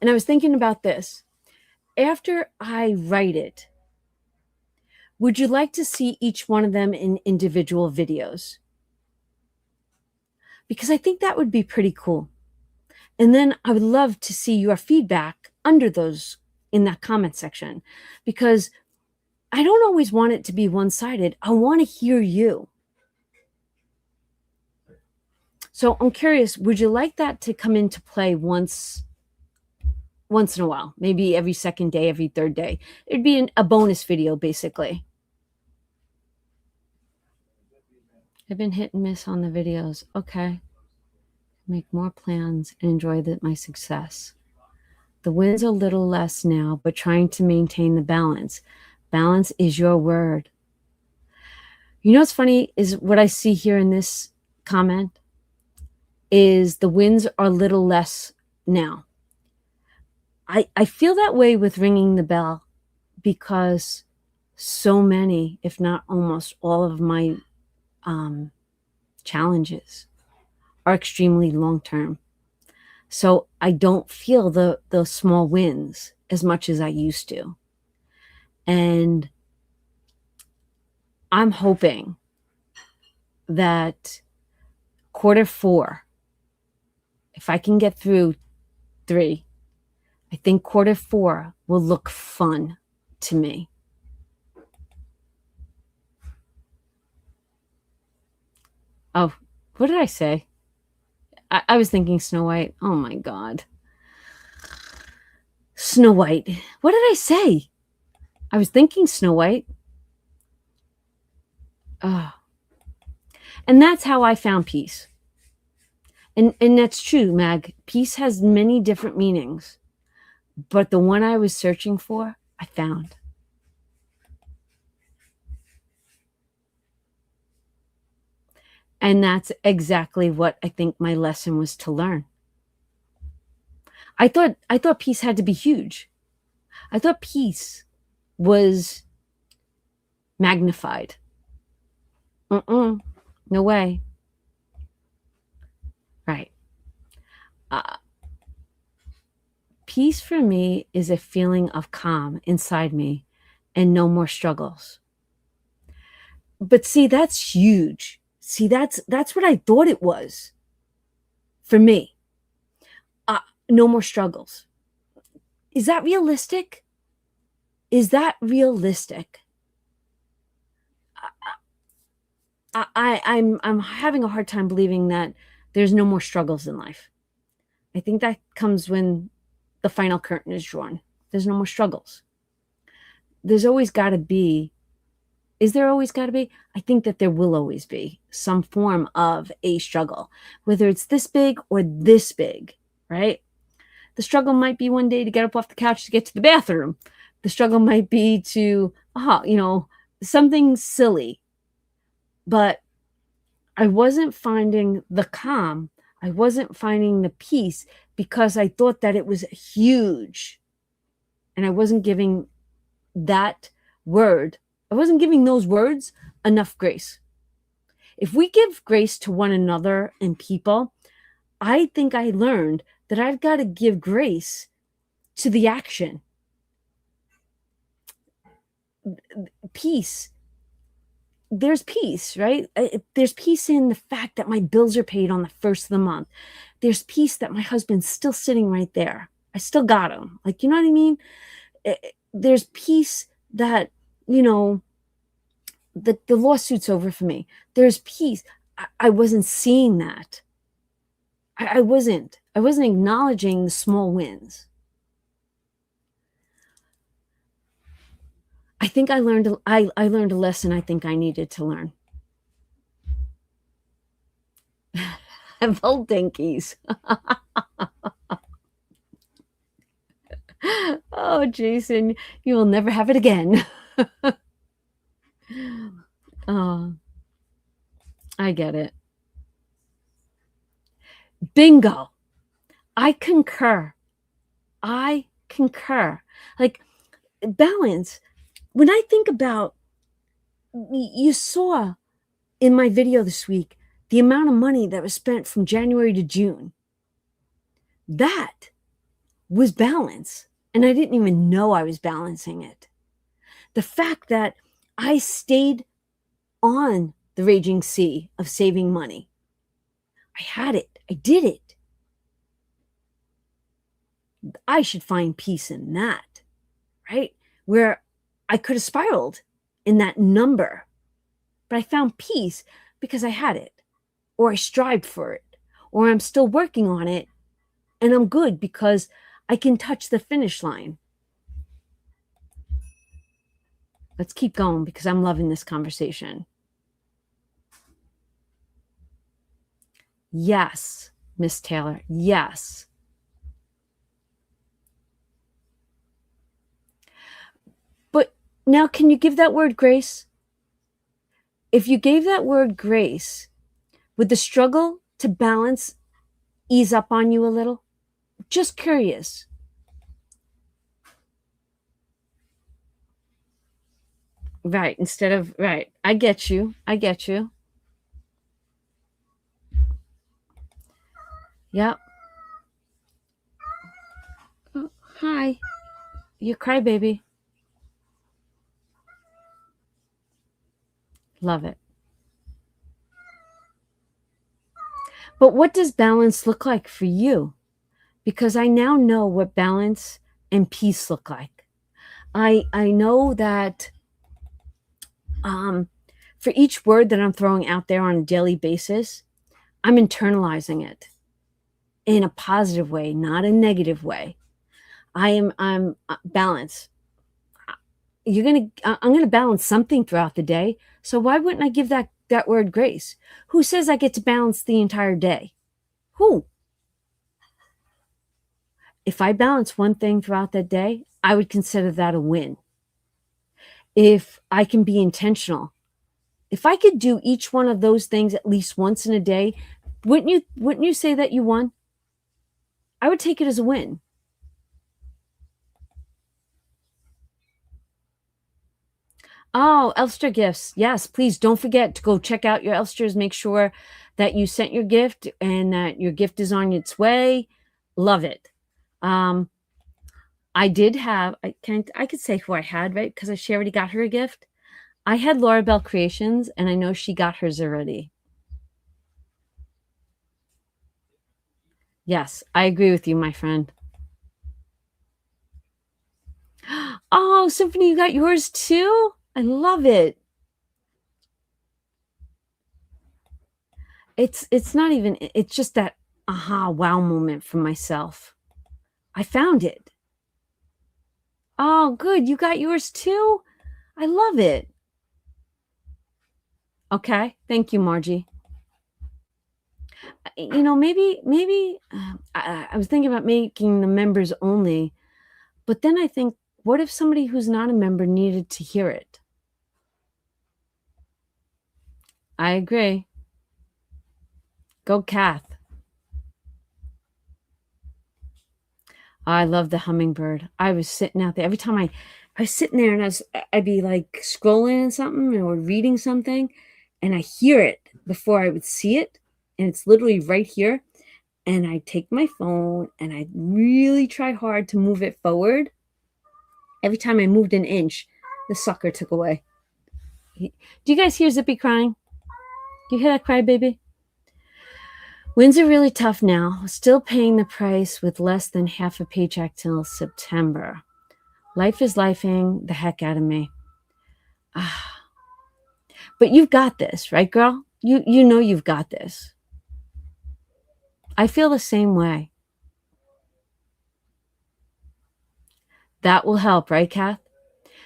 And I was thinking about this. After I write it, would you like to see each one of them in individual videos? Because I think that would be pretty cool. And then I would love to see your feedback under those in that comment section, because I don't always want it to be one-sided. I want to hear you. So I'm curious, would you like that to come into play once in a while? Maybe every second day, every third day. It'd be a bonus video, basically. I've been hit and miss on the videos. Okay. Make more plans and enjoy my success. The wins a little less now, but trying to maintain the balance. Balance is your word. You know what's funny is what I see here in this comment is the wins are a little less now. I feel that way with ringing the bell because so many, if not almost all of my challenges are extremely long-term. So I don't feel the small wins as much as I used to. And I'm hoping that quarter 4, if I can get through 3, I think quarter 4 will look fun to me. Oh, what did I say? I was thinking Snow White. Oh my God. Snow White. What did I say? I was thinking Snow White. Oh. And that's how I found peace. And that's true, Mag. Peace has many different meanings. But the one I was searching for, I found. And that's exactly what I think my lesson was to learn. I thought peace had to be huge. I thought peace was magnified. No way. Right. Peace for me is a feeling of calm inside me and no more struggles. But see, that's huge. See, that's what I thought it was for me. No more struggles. Is that realistic? Is that realistic? I'm having a hard time believing that there's no more struggles in life. I think that comes when the final curtain is drawn. There's no more struggles. There's always got to be. Is there always got to be? I think that there will always be some form of a struggle, whether it's this big or this big, right? The struggle might be one day to get up off the couch to get to the bathroom. The struggle might be to, something silly. But I wasn't finding the calm. I wasn't finding the peace because I thought that it was huge. And I wasn't giving that word, I wasn't giving those words enough grace. If we give grace to one another and people, I think I learned that I've got to give grace to the action. Peace. There's peace, right? There's peace in the fact that my bills are paid on the first of the month. There's peace that my husband's still sitting right there. I still got him. Like, you know what I mean? There's peace that, the lawsuit's over for me. There's peace. I wasn't seeing that. I wasn't acknowledging the small wins. I think I learned a lesson I think I needed to learn. Voldinkies. Oh, Jason, you will never have it again. Oh, I get it. Bingo. I concur. Like, balance. When I think about, you saw in my video this week, the amount of money that was spent from January to June. That was balance. And I didn't even know I was balancing it. The fact that I stayed on the raging sea of saving money. I had it. I did it. I should find peace in that, right? Where I could have spiraled in that number, but I found peace because I had it, or I strived for it, or I'm still working on it, and I'm good because I can touch the finish line. Let's keep going because I'm loving this conversation. Yes, Miss Taylor, yes. But now, can you give that word grace? If you gave that word grace, would the struggle to balance ease up on you a little? Just curious. Right, instead of, right. I get you. Yep. Oh, hi. You crybaby. Love it. But what does balance look like for you? Because I now know what balance and peace look like. I know that for each word that I'm throwing out there on a daily basis, I'm internalizing it in a positive way, not a negative way. I'm balance. I'm going to balance something throughout the day. So why wouldn't I give that word grace? Who says I get to balance the entire day? Who? If I balance one thing throughout that day, I would consider that a win. If I can be intentional, if I could do each one of those things at least once in a day, wouldn't you say that you won? I would take it as a win. Oh, Elfster gifts. Yes, please don't forget to go check out your Elfsters. Make sure that you sent your gift and that your gift is on its way. Love it. I did have, I could say who I had, right? Because she already got her a gift. I had Laura Bell Creations, and I know she got hers already. Yes, I agree with you, my friend. Oh, Symphony, you got yours too? I love it. It's not even, it's just that aha wow moment for myself. I found it. Oh, good. You got yours too? I love it. Okay. Thank you, Margie. Maybe I was thinking about making the members only, but then I think, what if somebody who's not a member needed to hear it? I agree. Go, Kath. I love the hummingbird. I was sitting out there every time I was sitting there, and I'd be like scrolling in something or reading something, and I hear it before I would see it, and it's literally right here. And I take my phone and I really try hard to move it forward. Every time I moved an inch, the sucker took away. Do you guys hear Zippy crying? Do you hear that cry, baby? Winds are really tough now. Still paying the price with less than half a paycheck till September. Life is lifing the heck out of me. But you've got this, right, girl? You know you've got this. I feel the same way. That will help, right, Kath?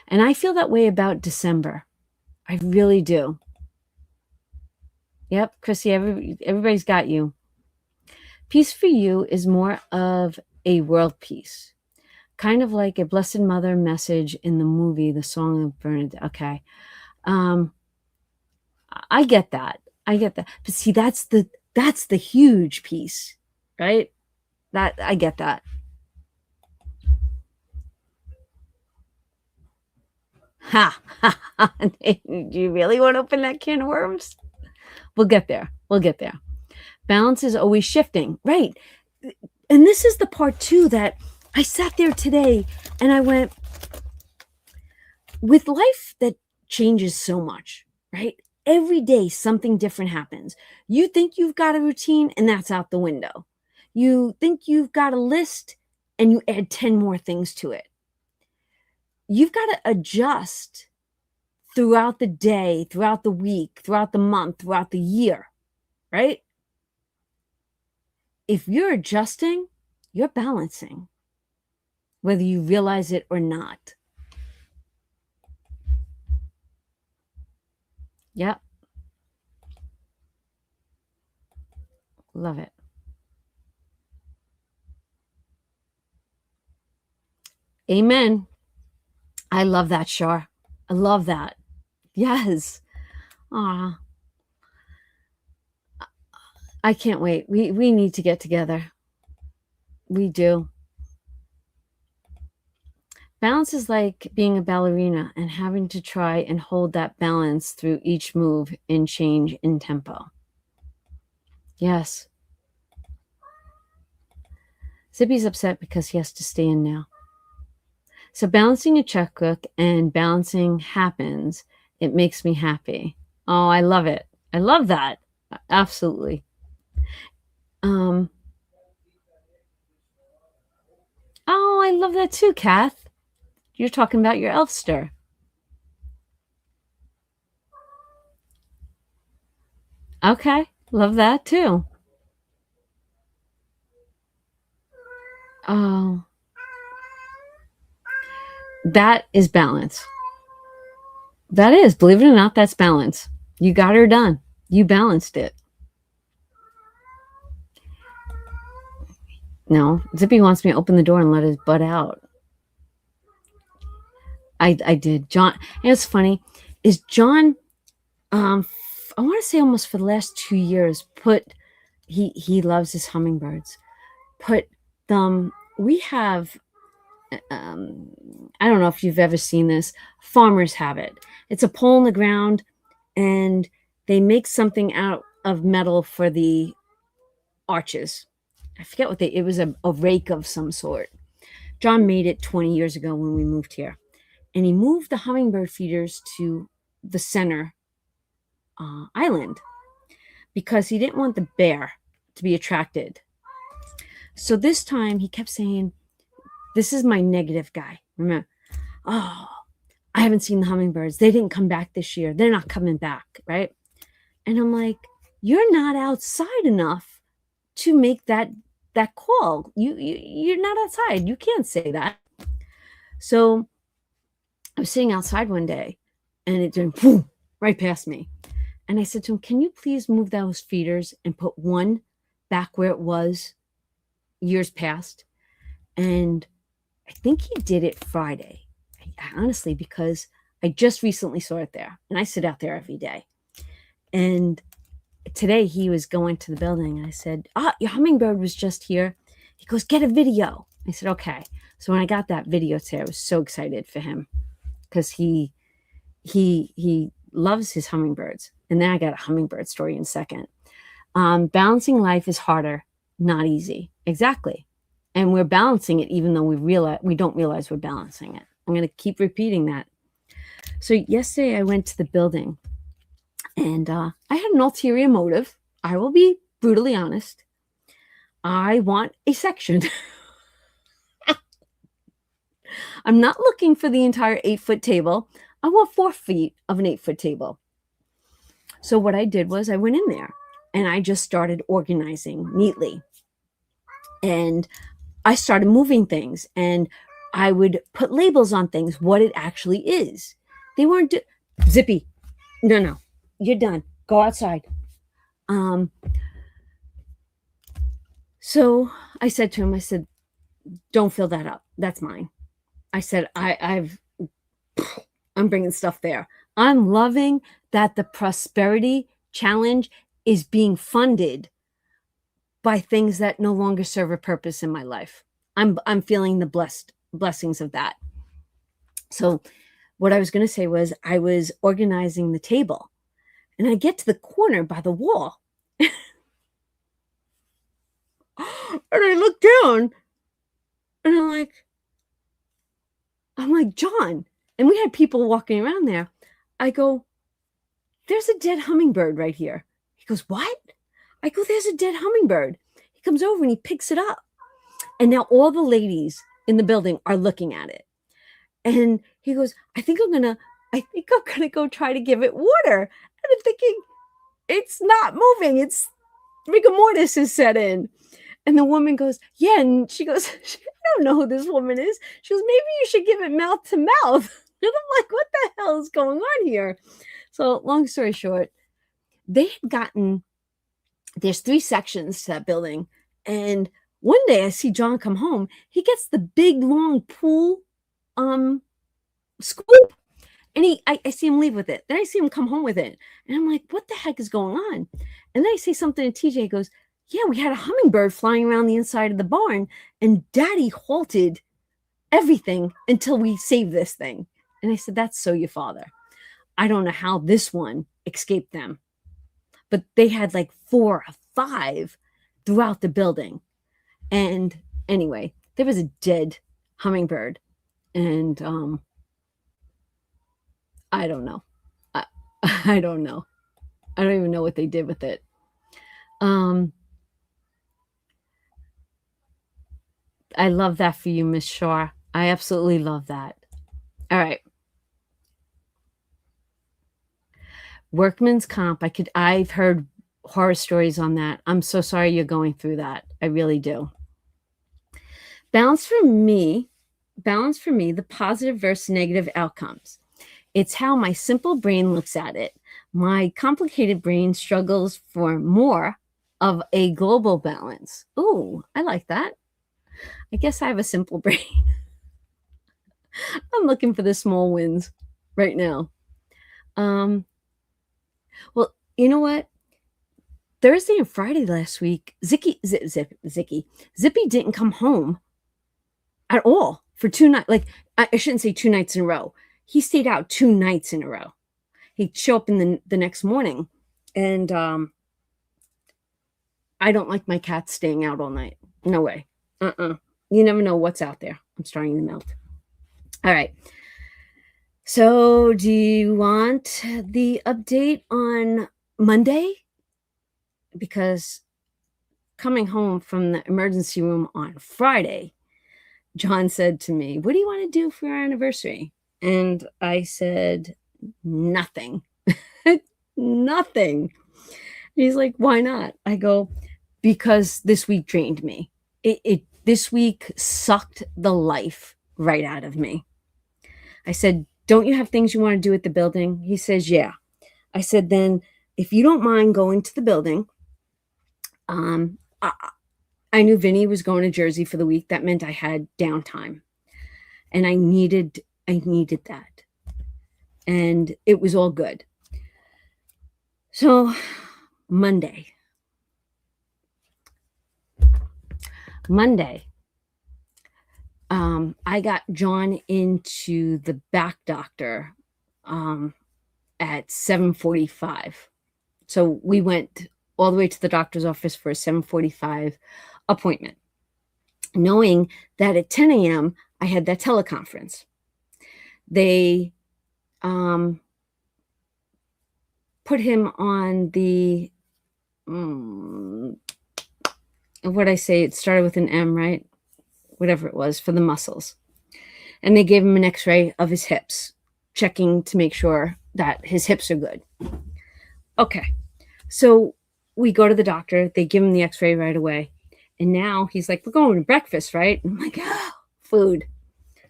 And I feel that way about December. I really do. Yep, Chrissy, everybody's got you. Peace for you is more of a world peace, kind of like a Blessed Mother message in the movie, The Song of Bernadette. Okay. I get that. But see, that's the huge piece, right? That I get that. Ha! Do you really want to open that can of worms? We'll get there. Balance is always shifting, right? And this is the part too that I sat there today and I went, with life that changes so much, right? Every day something different happens. You think you've got a routine and that's out the window. You think you've got a list and you add 10 more things to it. You've got to adjust throughout the day, throughout the week, throughout the month, throughout the year, right? If you're adjusting, you're balancing, whether you realize it or not. Yep. Love it. Amen. I love that, Shar. I love that. Yes. Ah, I can't wait. We need to get together. We do. Balance is like being a ballerina and having to try and hold that balance through each move and change in tempo. Yes. Zippy's upset because he has to stay in now. So balancing a checkbook and balancing happens. It makes me happy. Oh, I love it. I love that. Absolutely. Oh, I love that too, Kath. You're talking about your Elfster. Okay, love that too. Oh, that is balance. That is, believe it or not, that's balance. You got her done. You balanced it. No, Zippy wants me to open the door and let his butt out. I did. John, and it's funny, is John, I want to say almost for the last 2 years, he loves his hummingbirds. Put them, we have, I don't know if you've ever seen this, farmers have it. It's a pole in the ground and they make something out of metal for the arches. I forget it was a rake of some sort. John made it 20 years ago when we moved here, and he moved the hummingbird feeders to the center island because he didn't want the bear to be attracted. So this time he kept saying, this is my negative guy. Remember, oh, I haven't seen the hummingbirds. They didn't come back this year. They're not coming back, right? And I'm like, you're not outside enough to make that call. You're not outside. You can't say that. So I was sitting outside one day and it went boom, right past me. And I said to him, can you please move those feeders and put one back where it was years past? And I think he did it Friday, honestly, because I just recently saw it there and I sit out there every day. And today he was going to the building and I said, your hummingbird was just here. He goes, get a video. I said, okay. So when I got that video today, I was so excited for him because he loves his hummingbirds. And then I got a hummingbird story in a second. Balancing life is harder, not easy. Exactly. And we're balancing it even though we don't realize we're balancing it. I'm going to keep repeating that. So yesterday I went to the building and I had an ulterior motive. I will be brutally honest. I want a section. I'm not looking for the entire 8-foot table. I want 4 feet of an 8-foot table. So what I did was I went in there and I just started organizing neatly. And I started moving things and I would put labels on things, what it actually is. They weren't Zippy. No, you're done. Go outside. So I said to him, I said, don't fill that up. That's mine. I said, I'm bringing stuff there. I'm loving that the prosperity challenge is being funded by things that no longer serve a purpose in my life. I'm feeling the blessings of that. So what I was going to say was I was organizing the table and I get to the corner by the wall and I look down and I'm like, John, and we had people walking around there. I go, there's a dead hummingbird right here. He goes, what? I go, there's a dead hummingbird. He comes over and he picks it up. And now all the ladies in the building are looking at it. And he goes, I think I'm gonna go try to give it water. And I'm thinking, it's not moving. It's rigor mortis is set in. And the woman goes, yeah. And she goes, I don't know who this woman is. She goes, maybe you should give it mouth to mouth. And I'm like, what the hell is going on here? So long story short, they had gotten, there's 3 sections to that building. And one day I see John come home. He gets the big, long pool scoop. And I see him leave with it. Then I see him come home with it. And I'm like, what the heck is going on? And then I say something to TJ. He goes, yeah, we had a hummingbird flying around the inside of the barn. And Daddy halted everything until we saved this thing. And I said, that's so your father. I don't know how this one escaped them. But they had like 4 or 5 throughout the building. And anyway, there was a dead hummingbird. And I don't know. I don't know. I don't even know what they did with it. I love that for you, Miss Shaw. I absolutely love that. All right. Workman's comp. I've heard horror stories on that. I'm so sorry you're going through that. I really do. Balance for me, the positive versus negative outcomes. It's how my simple brain looks at it. My complicated brain struggles for more of a global balance. Ooh, I like that. I guess I have a simple brain. I'm looking for the small wins right now. Well, you know what? Thursday and Friday last week, Zippy didn't come home at all for 2 nights. Like, I shouldn't say 2 nights in a row. He stayed out 2 nights in a row. He'd show up in the next morning. And I don't like my cats staying out all night. No way. You never know what's out there. I'm starting to melt. All right. So do you want the update on Monday? Because coming home from the emergency room on Friday, John said to me, "What do you want to do for your anniversary?" And I said, "Nothing." Nothing. He's like, "Why not?" I go, "Because this week drained me. This week sucked the life right out of me." I said, "Don't you have things you want to do at the building?" He says, "Yeah." I said, "Then if you don't mind going to the building, um, I knew Vinny was going to Jersey for the week. That meant I had downtime, and I needed that, and it was all good." So Monday, I got John into the back doctor at 7:45. So we went all the way to the doctor's office for a 7:45 appointment, knowing that at 10 a.m. I had that teleconference. They put him on the what I say, it started with an M, right? Whatever it was, for the muscles. And they gave him an x-ray of his hips, checking to make sure that his hips are good. Okay. So we go to the doctor, they give him the x-ray right away. And now he's like, "We're going to breakfast, right?" And I'm like, "Oh, food."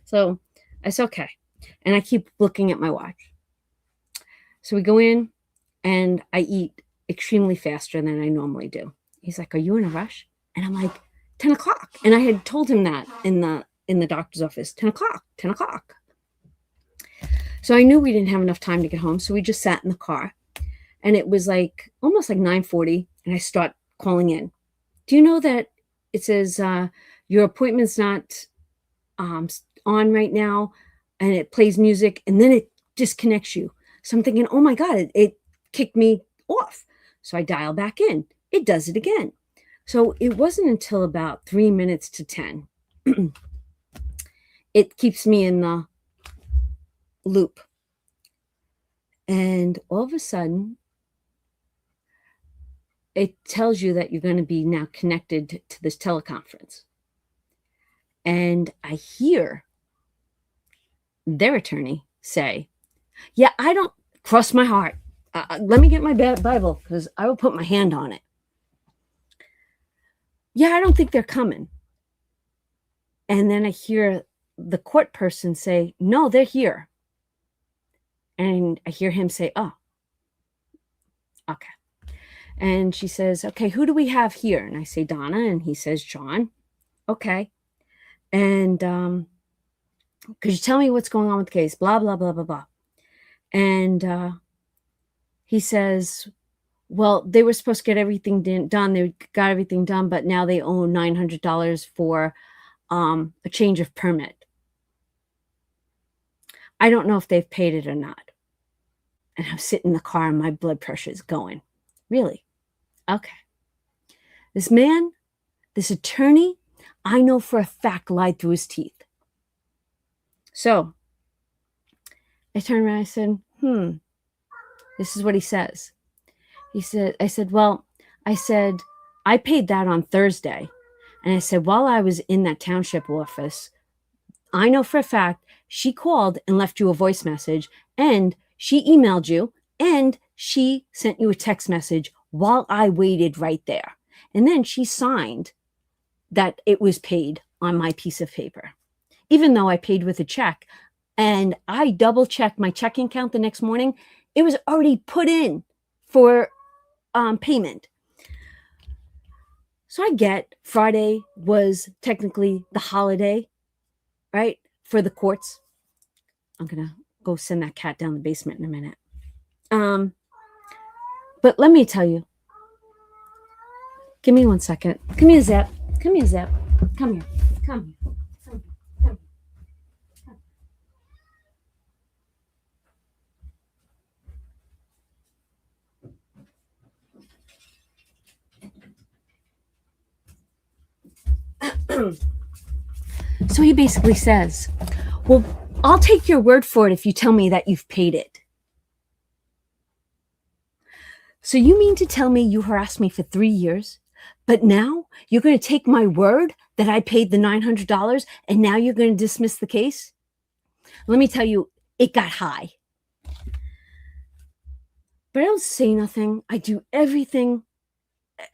So I said, "Okay." And I keep looking at my watch. So we go in and I eat extremely faster than I normally do. He's like, "Are you in a rush?" And I'm like, 10 o'clock. And I had told him that in the doctor's office, 10 o'clock, 10 o'clock. So I knew we didn't have enough time to get home. So we just sat in the car. And it was like almost like 9:40. And I start calling in. "Do you know that it says your appointment's not on right now?" And it plays music and then it disconnects you. So I'm thinking, oh my God, it kicked me off. So I dial back in. It does it again. So it wasn't until about 3 minutes to 10. It keeps me in the loop. And all of a sudden, it tells you that you're going to be now connected to this teleconference. And I hear their attorney say, "Yeah, I don't cross my heart. Let me get my Bible because I will put my hand on it. Yeah, I don't think they're coming." And then I hear the court person say, "No, they're here." And I hear him say, "Oh, okay." And she says, "Okay, who do we have here?" And I say, "Donna." And he says, "John." "Okay. And could you tell me what's going on with the case?" Blah, blah, blah, blah, blah. And he says, "Well, they were supposed to get everything done. They got everything done, but now they owe $900 for a change of permit. I don't know if they've paid it or not." And I'm sitting in the car and my blood pressure is going. Really? Okay. This man, this attorney, I know for a fact lied through his teeth. So I turned around and I said, this is what he says. I said, "I paid that on Thursday." And I said, "While I was in that township office, I know for a fact she called and left you a voice message, and she emailed you, and she sent you a text message while I waited right there. And then she signed that it was paid on my piece of paper, even though I paid with a check. And I double checked my checking account the next morning. It was already put in for payment." So I get Friday was technically the holiday, right, for the courts. I'm going to go send that cat down the basement in a minute. But let me tell you, give me 1 second. Come here, Zep. Come here, Zep. Come here. Come here. So he basically says, well, I'll take your word for it if you tell me that you've paid it. So you mean to tell me you harassed me for 3 years, but now you're going to take my word that I paid the $900 and now you're going to dismiss the case? Let me tell you, it got high. But I don't say nothing. I do everything,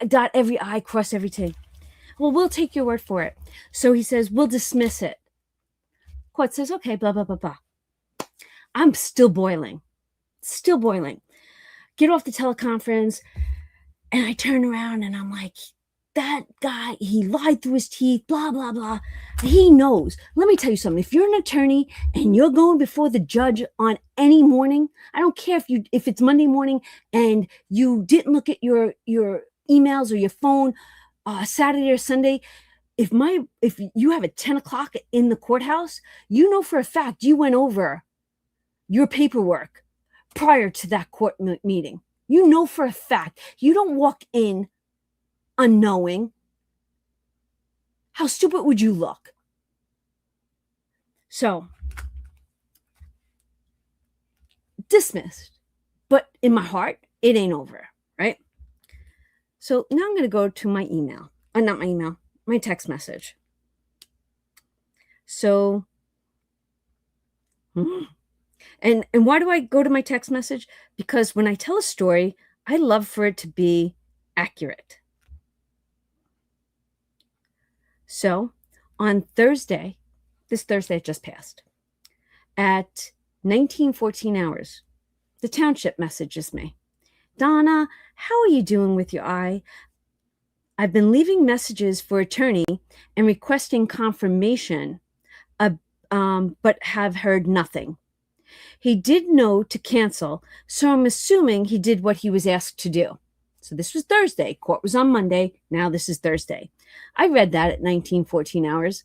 dot every I, cross every T. Well, we'll take your word for it. So he says, we'll dismiss it. Court says, okay, blah, blah, blah, blah. I'm still boiling. Get off the teleconference, and I turn around and I'm like, that guy, he lied through his teeth, blah, blah, blah. He knows. Let me tell you something. If you're an attorney and you're going before the judge on any morning, I don't care if it's Monday morning and you didn't look at your emails or your phone Saturday or Sunday, if you have a 10 o'clock in the courthouse, you know for a fact you went over your paperwork prior to that court meeting. You know for a fact. You don't walk in unknowing. How stupid would you look? So, dismissed. But in my heart, it ain't over, right? So now I'm going to go to my email. Not my email, my text message. So, and why do I go to my text message? Because when I tell a story, I love for it to be accurate. So on Thursday, this Thursday just passed, at 19:14 hours, the township messages me. Donna, how are you doing with your eye? I've been leaving messages for attorney and requesting confirmation, but have heard nothing. He did know to cancel, so I'm assuming he did what he was asked to do. So this was Thursday. Court was on Monday. Now this is Thursday. I read that at 19:14 hours.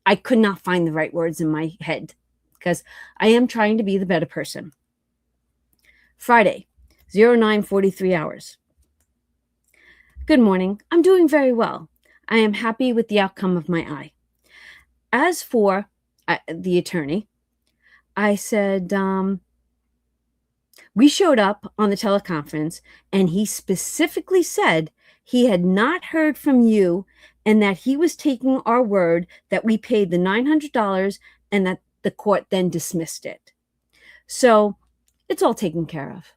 I could not find the right words in my head because I am trying to be the better person. Friday, 09:43 hours. Good morning. I'm doing very well. I am happy with the outcome of my eye. As for the attorney, I said, we showed up on the teleconference and he specifically said he had not heard from you and that he was taking our word that we paid the $900 and that the court then dismissed it. So it's all taken care of.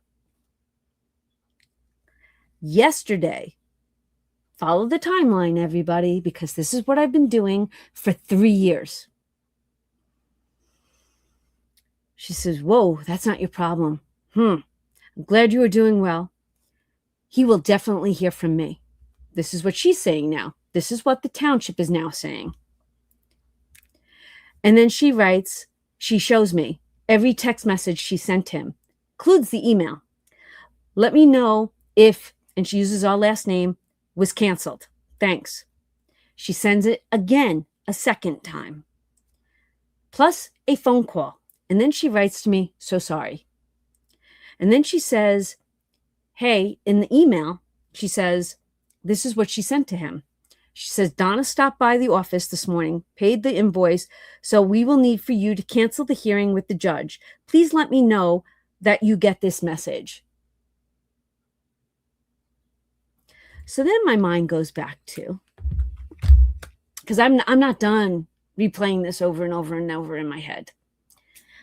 Yesterday, follow the timeline, everybody, because this is what I've been doing for 3 years. She says, whoa, that's not your problem. I'm glad you are doing well. He will definitely hear from me. This is what she's saying now. This is what the township is now saying. And then she writes, she shows me every text message she sent him, includes the email. Let me know if, and she uses our last name, was canceled. Thanks. She sends it again, a second time, plus a phone call. And then she writes to me, so sorry. And then she says, hey, in the email, she says, this is what she sent to him. She says, Donna stopped by the office this morning, paid the invoice, so we will need for you to cancel the hearing with the judge. Please let me know that you get this message. So then my mind goes back to, because I'm not done replaying this over and over and over in my head.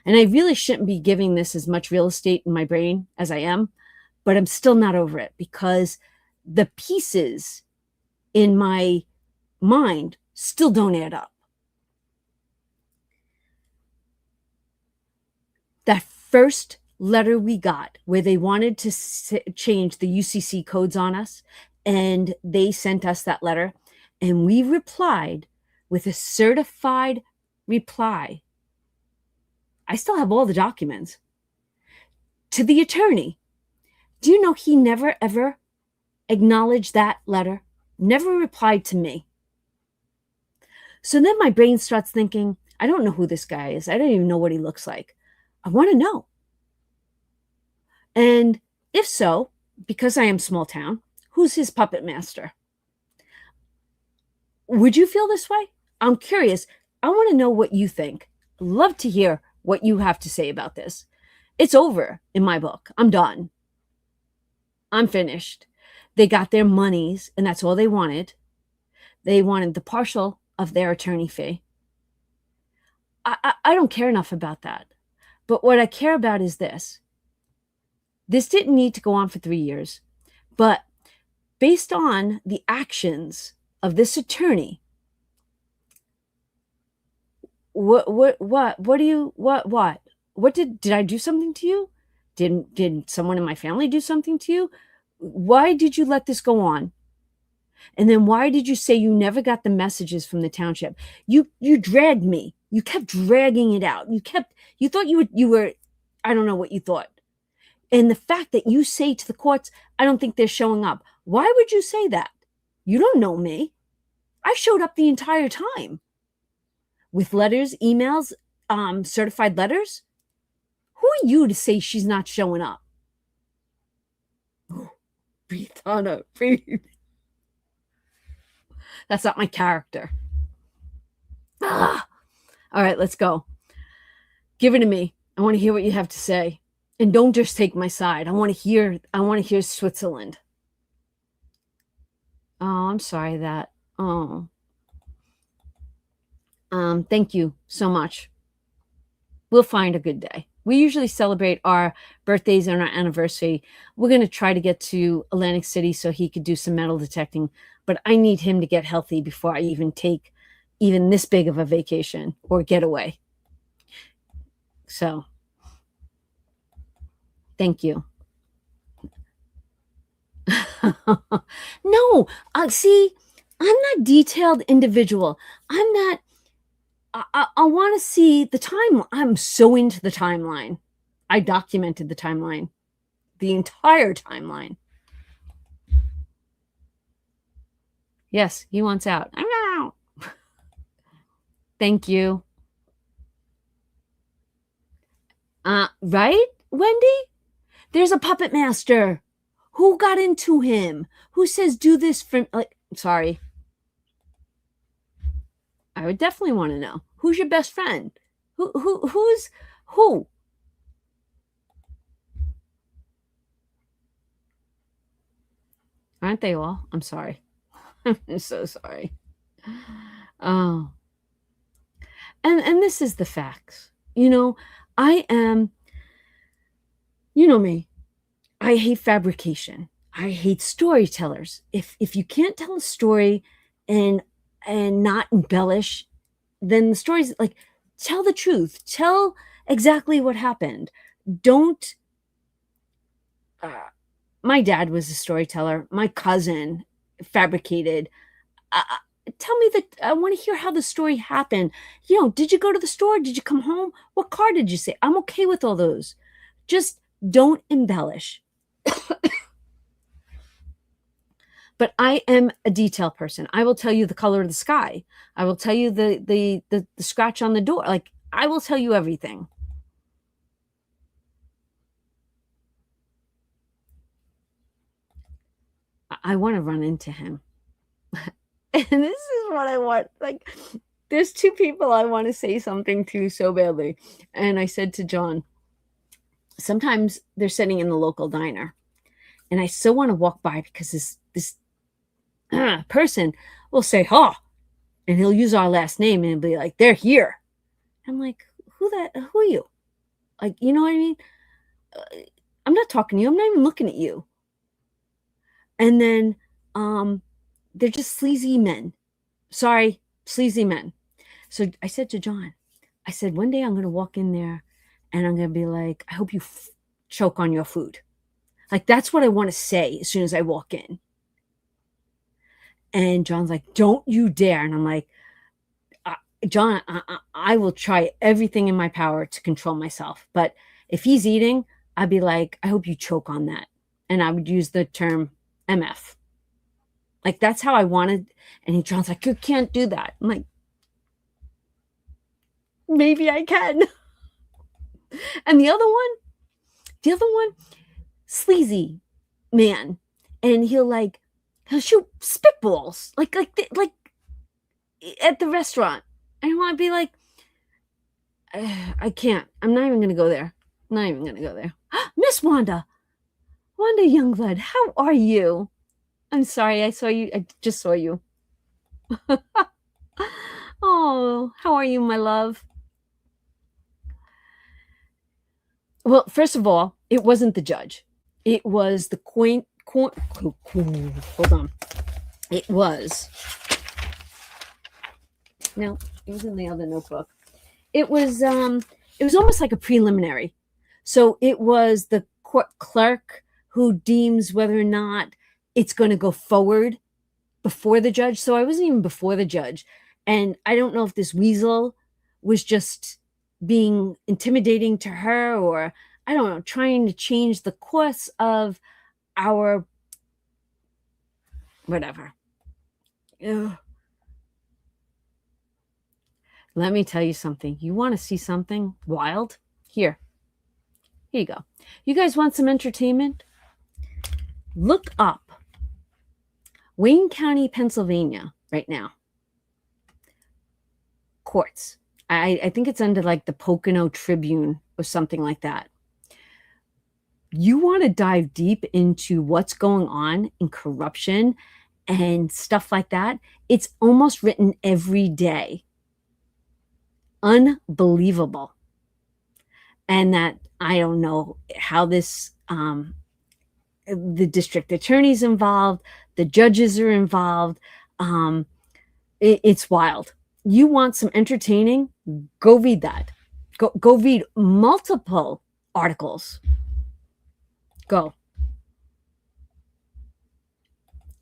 And I really shouldn't be giving this as much real estate in my brain as I am, but I'm still not over it because the pieces in my mind still don't add up. That first letter we got where they wanted to change the UCC codes on us, and they sent us that letter, and we replied with a certified reply. I still have all the documents to the attorney. Do you know he never, ever acknowledged that letter? Never replied to me. So then my brain starts thinking, I don't know who this guy is. I don't even know what he looks like. I want to know. And if so, because I am small town, who's his puppet master? Would you feel this way? I'm curious. I want to know what you think. Love to hear what you have to say about this. It's over in my book. I'm done. I'm finished. They got their monies, and that's all they wanted. They wanted the partial of their attorney fee. I don't care enough about that. But what I care about is this. This didn't need to go on for 3 years, but based on the actions of this attorney, what did I do something to you? Did someone in my family do something to you? Why did you let this go on? And then why did you say you never got the messages from the township? You dragged me. You kept dragging it out. You thought you were I don't know what you thought. And the fact that you say to the courts, I don't think they're showing up. Why would you say that? You don't know me. I showed up the entire time with letters, emails, certified letters. Who are you to say she's not showing up? Breathe, Anna, breathe. That's not my character. All right, let's go. Give it to me. I want to hear what you have to say. And don't just take my side. I want to hear Switzerland. Oh, I'm sorry that. Oh. Thank you so much. We'll find a good day. We usually celebrate our birthdays and our anniversary. We're going to try to get to Atlantic City so he could do some metal detecting, but I need him to get healthy before I even take even this big of a vacation or getaway. So, thank you. No, see, I'm not detailed individual. I'm not. I want to see the timeline. I'm so into the timeline. I documented the timeline, the entire timeline. Yes, he wants out. I'm out. Thank you. Right, Wendy? There's a puppet master. Who got into him? Who says do this for like sorry. I would definitely want to know. Who's your best friend? Who's who? Aren't they all? I'm sorry. I'm so sorry. Oh. And this is the facts. I am, you know me. I hate fabrication. I hate storytellers. If you can't tell a story and not embellish, then the story's like, tell the truth. Tell exactly what happened. Don't. My dad was a storyteller. My cousin fabricated. Tell me that I want to hear how the story happened. Did you go to the store? Did you come home? What car did you say? I'm okay with all those. Just don't embellish. But I am a detail person. I will tell you the color of the sky. I will tell you the scratch on the door. Like, I will tell you everything. I want to run into him. And this is what I want. Like, there's two people I want to say something to so badly. And I said to John, sometimes they're sitting in the local diner. And I so want to walk by because this person will say, "Oh," and he'll use our last name and be like, "They're here." I'm like, who are you? Like, you know what I mean? I'm not talking to you. I'm not even looking at you. And then they're just sleazy men. Sorry, sleazy men. So I said to John, I said, one day I'm going to walk in there and I'm going to be like, I hope you choke on your food. Like, that's what I want to say as soon as I walk in. And John's like, don't you dare. And I'm like, John, I will try everything in my power to control myself. But if he's eating, I'd be like, I hope you choke on that. And I would use the term MF. Like, that's how I wanted. And John's like, you can't do that. I'm like, maybe I can. And the other one, sleazy man. And he'll shoot spitballs like at the restaurant. I want to be like, I can't. I'm not even going to go there. I'm not even going to go there. Miss Wanda. Wanda Youngblood, how are you? I'm sorry. I saw you. I just saw you. Oh, how are you, my love? Well, first of all, it wasn't the judge. It was the hold on. It was. No, it was in the other notebook. It was almost like a preliminary. So it was the court clerk who deems whether or not it's going to go forward before the judge. So I wasn't even before the judge. And I don't know if this weasel was just being intimidating to her, or I don't know, trying to change the course of our whatever. Ugh. Let me tell you something. You want to see something wild? Here you go. You guys want some entertainment? Look up Wayne County, Pennsylvania right now. Courts. I think it's under like the Pocono Tribune or something like that. You want to dive deep into what's going on in corruption and stuff like that. It's almost written every day. Unbelievable. And that I don't know how this, the district attorney's involved, the judges are involved. It's wild. You want some entertaining? Go read that. Go read multiple articles. Go.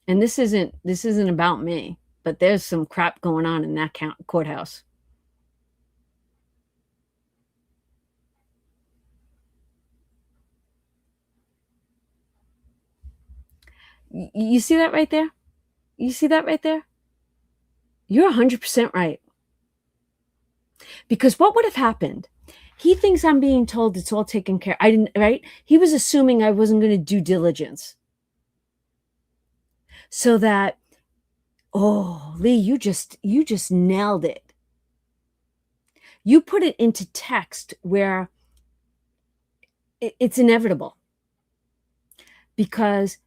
And this isn't about me, but there's some crap going on in that courthouse. You see that right there? You see that right there? You're 100% right. Because what would have happened? He thinks I'm being told it's all taken care. I didn't, right? He was assuming I wasn't going to do diligence. So that, oh, Lee, you just nailed it. You put it into text where it's inevitable. Because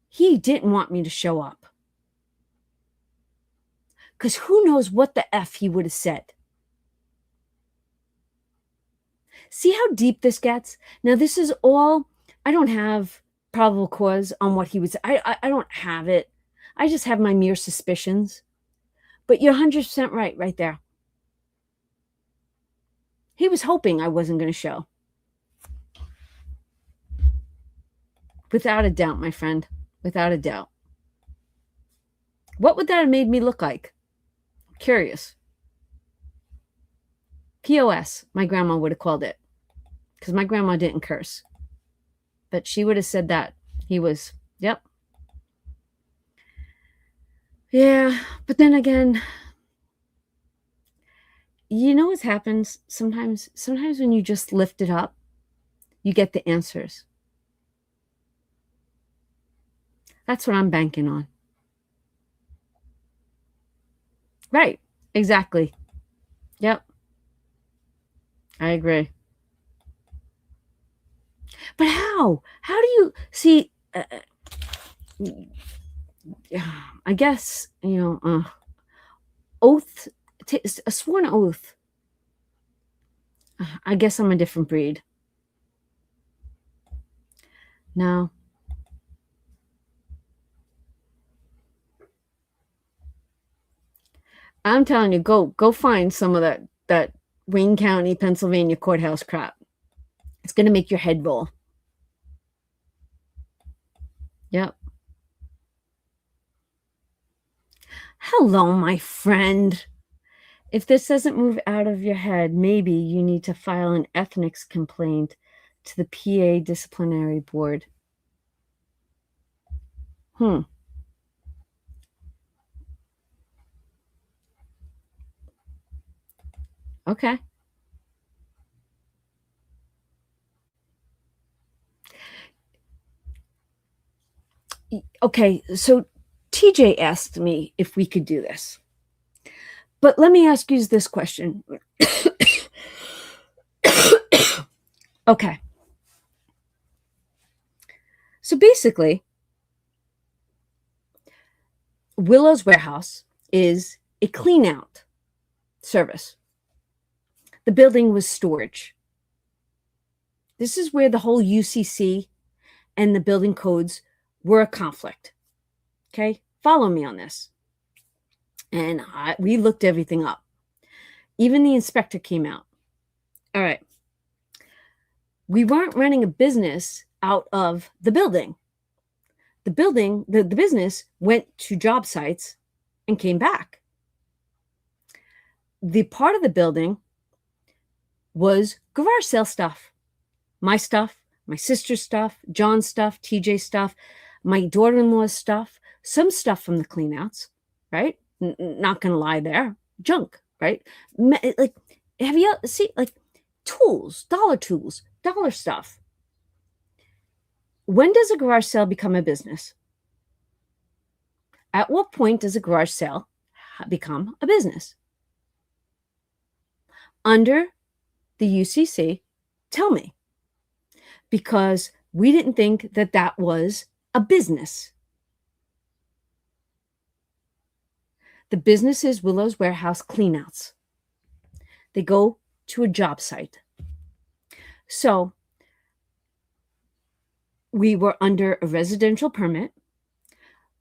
he didn't want me to show up. Because who knows what the F he would have said. See how deep this gets? Now, this is all, I don't have probable cause on what he was. I don't have it. I just have my mere suspicions. But you're 100% right there. He was hoping I wasn't going to show. Without a doubt, my friend. Without a doubt. What would that have made me look like? I'm curious. POS, my grandma would have called it. Because my grandma didn't curse. But she would have said that. He was, yep. Yeah, but then again, you know what happens sometimes? Sometimes when you just lift it up, you get the answers. That's what I'm banking on. Right, exactly. Yep. I agree. But how? How do you see? I guess, oath, a sworn oath. I guess I'm a different breed. No. I'm telling you, go find some of that Wayne County, Pennsylvania courthouse crap. It's going to make your head roll. Yep. Hello, my friend. If this doesn't move out of your head, maybe you need to file an ethics complaint to the PA disciplinary board. Okay. Okay, so TJ asked me if we could do this. But let me ask you this question. Okay. So basically, Willow's Warehouse is a clean out service. The building was storage. This is where the whole UCC and the building codes were a conflict. Okay, follow me on this. And we looked everything up. Even the inspector came out. All right. We weren't running a business out of the building. The building, the business went to job sites and came back. The part of the building was garage sale stuff. My stuff, my sister's stuff, John's stuff, TJ's stuff, my daughter-in-law's stuff, some stuff from the cleanouts, right? Not gonna lie there. Junk, right? Like, have you see, like, tools, dollar stuff. When does a garage sale become a business? At what point does a garage sale become a business? Under the UCC, tell me. Because we didn't think that that was a business. The business is Willow's Warehouse cleanouts. They go to a job site. So we were under a residential permit,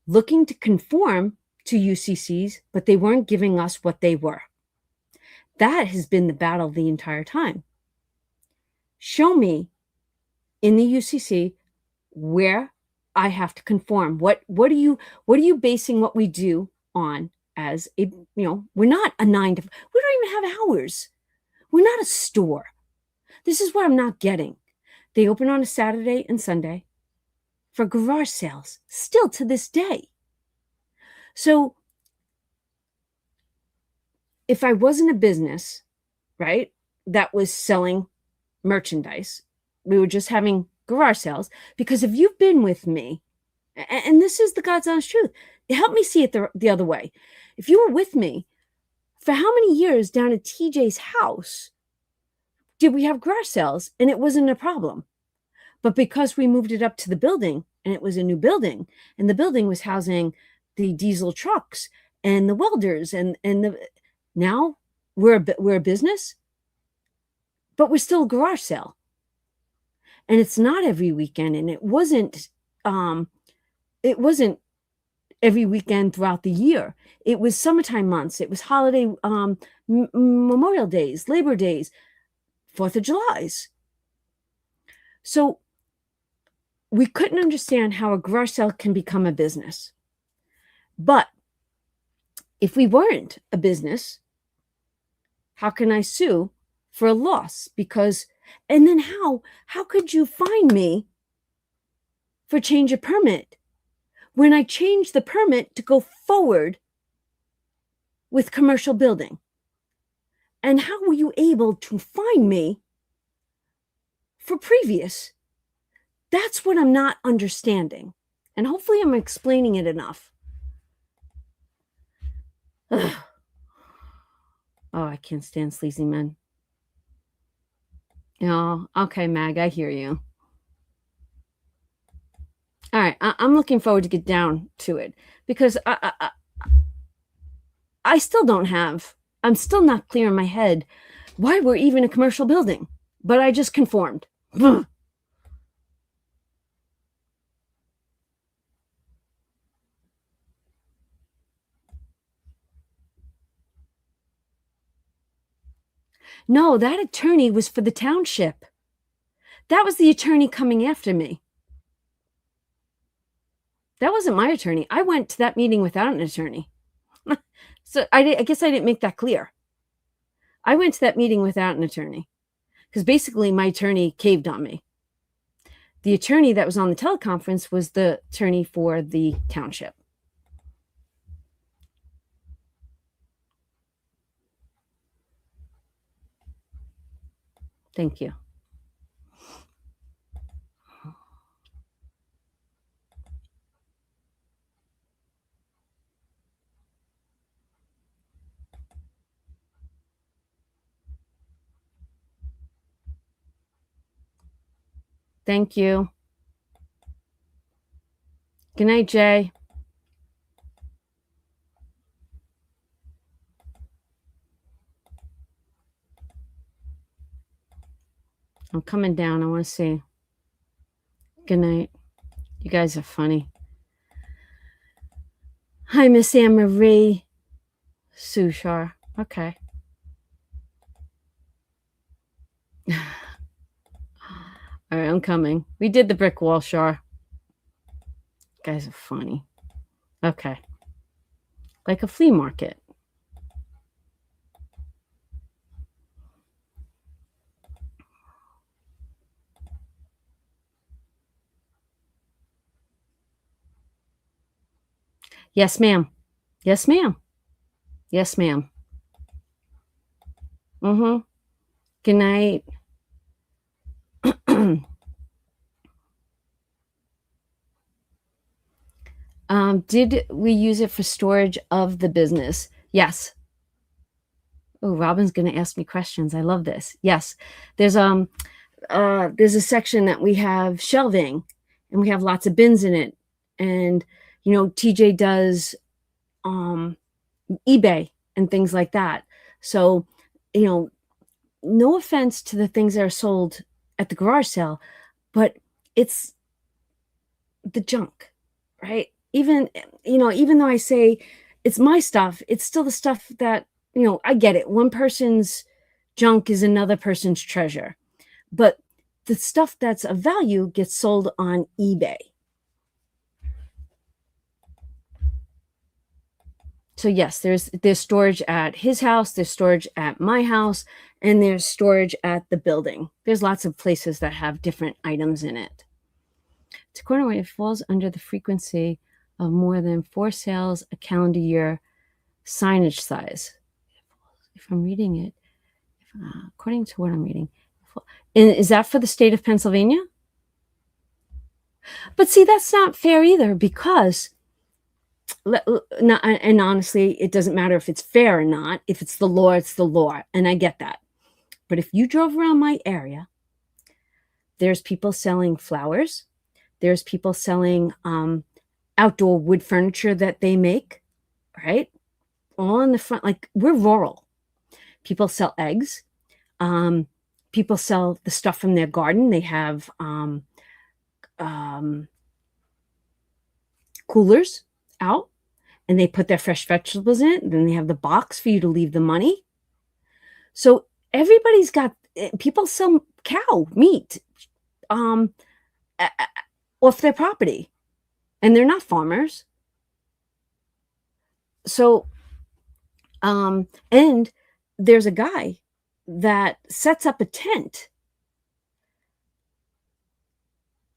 looking to conform to UCCs, but they weren't giving us what they were. That has been the battle the entire time. Show me in the UCC where I have to conform. What are you basing what we do on as a, we're not a 9 to 5. We don't even have hours. We're not a store. This is what I'm not getting. They open on a Saturday and Sunday for garage sales, still to this day. So if I wasn't a business, right, that was selling merchandise, we were just having garage sales. Because if you've been with me, and this is the God's honest truth, help me see it the other way. If you were with me, for how many years down at TJ's house did we have garage sales and it wasn't a problem? But because we moved it up to the building and it was a new building, and the building was housing the diesel trucks and the welders and now we're a business, but we're still a garage sale. And it's not every weekend, and it wasn't every weekend throughout the year. It was summertime months. It was holiday, Memorial Days, Labor Days, 4th of July's. So we couldn't understand how a garage sale can become a business. But if we weren't a business, how can I sue for a loss? Because, and then how could you fine me for change of permit when I changed the permit to go forward with commercial building? And how were you able to fine me for previous? That's what I'm not understanding. And hopefully I'm explaining it enough. Ugh. Oh, I can't stand sleazy men. Okay, Mag, I hear you. All right, I'm looking forward to get down to it, because I still don't have, I'm still not clear in my head why we're even a commercial building, but I just conformed. No, that attorney was for the township. That was the attorney coming after me. That wasn't my attorney. I went to that meeting without an attorney. So I guess I didn't make that clear. I went to that meeting without an attorney because basically my attorney caved on me. The attorney that was on the teleconference was the attorney for the township. Thank you. Thank you. Good night, Jay. I'm coming down. I want to see. Good night. You guys are funny. Hi, Miss Anne Marie. Sushar. Okay. All right, I'm coming. We did the brick wall, Shar. You guys are funny. Okay. Like a flea market. Yes, ma'am. Yes, ma'am. Yes, ma'am. Mm-hmm. Good night. Did we use it for storage of the business? Yes. Oh, Robin's going to ask me questions. I love this. Yes. There's a section that we have shelving and we have lots of bins in it. And, TJ does eBay and things like that. So, no offense to the things that are sold at the garage sale, but it's the junk, right? Even though I say it's my stuff, it's still the stuff that, I get it. One person's junk is another person's treasure. But the stuff that's of value gets sold on eBay. So yes, there's storage at his house, there's storage at my house, and there's storage at the building. There's lots of places that have different items in it. To corner it falls under the frequency of more than 4 sales a calendar year signage size. If I'm reading it, according to what I'm reading, and is that for the state of Pennsylvania? But see, that's not fair either, because and honestly, it doesn't matter if it's fair or not. If it's the law, it's the law, and I get that. But if you drove around my area, there's people selling flowers, there's people selling outdoor wood furniture that they make, right? All in the front. Like, we're rural. People sell eggs. People sell the stuff from their garden. They have coolers out, and they put their fresh vegetables in it. Then they have the box for you to leave the money. So everybody's got, people sell cow meat off their property, and they're not farmers. So, and there's a guy that sets up a tent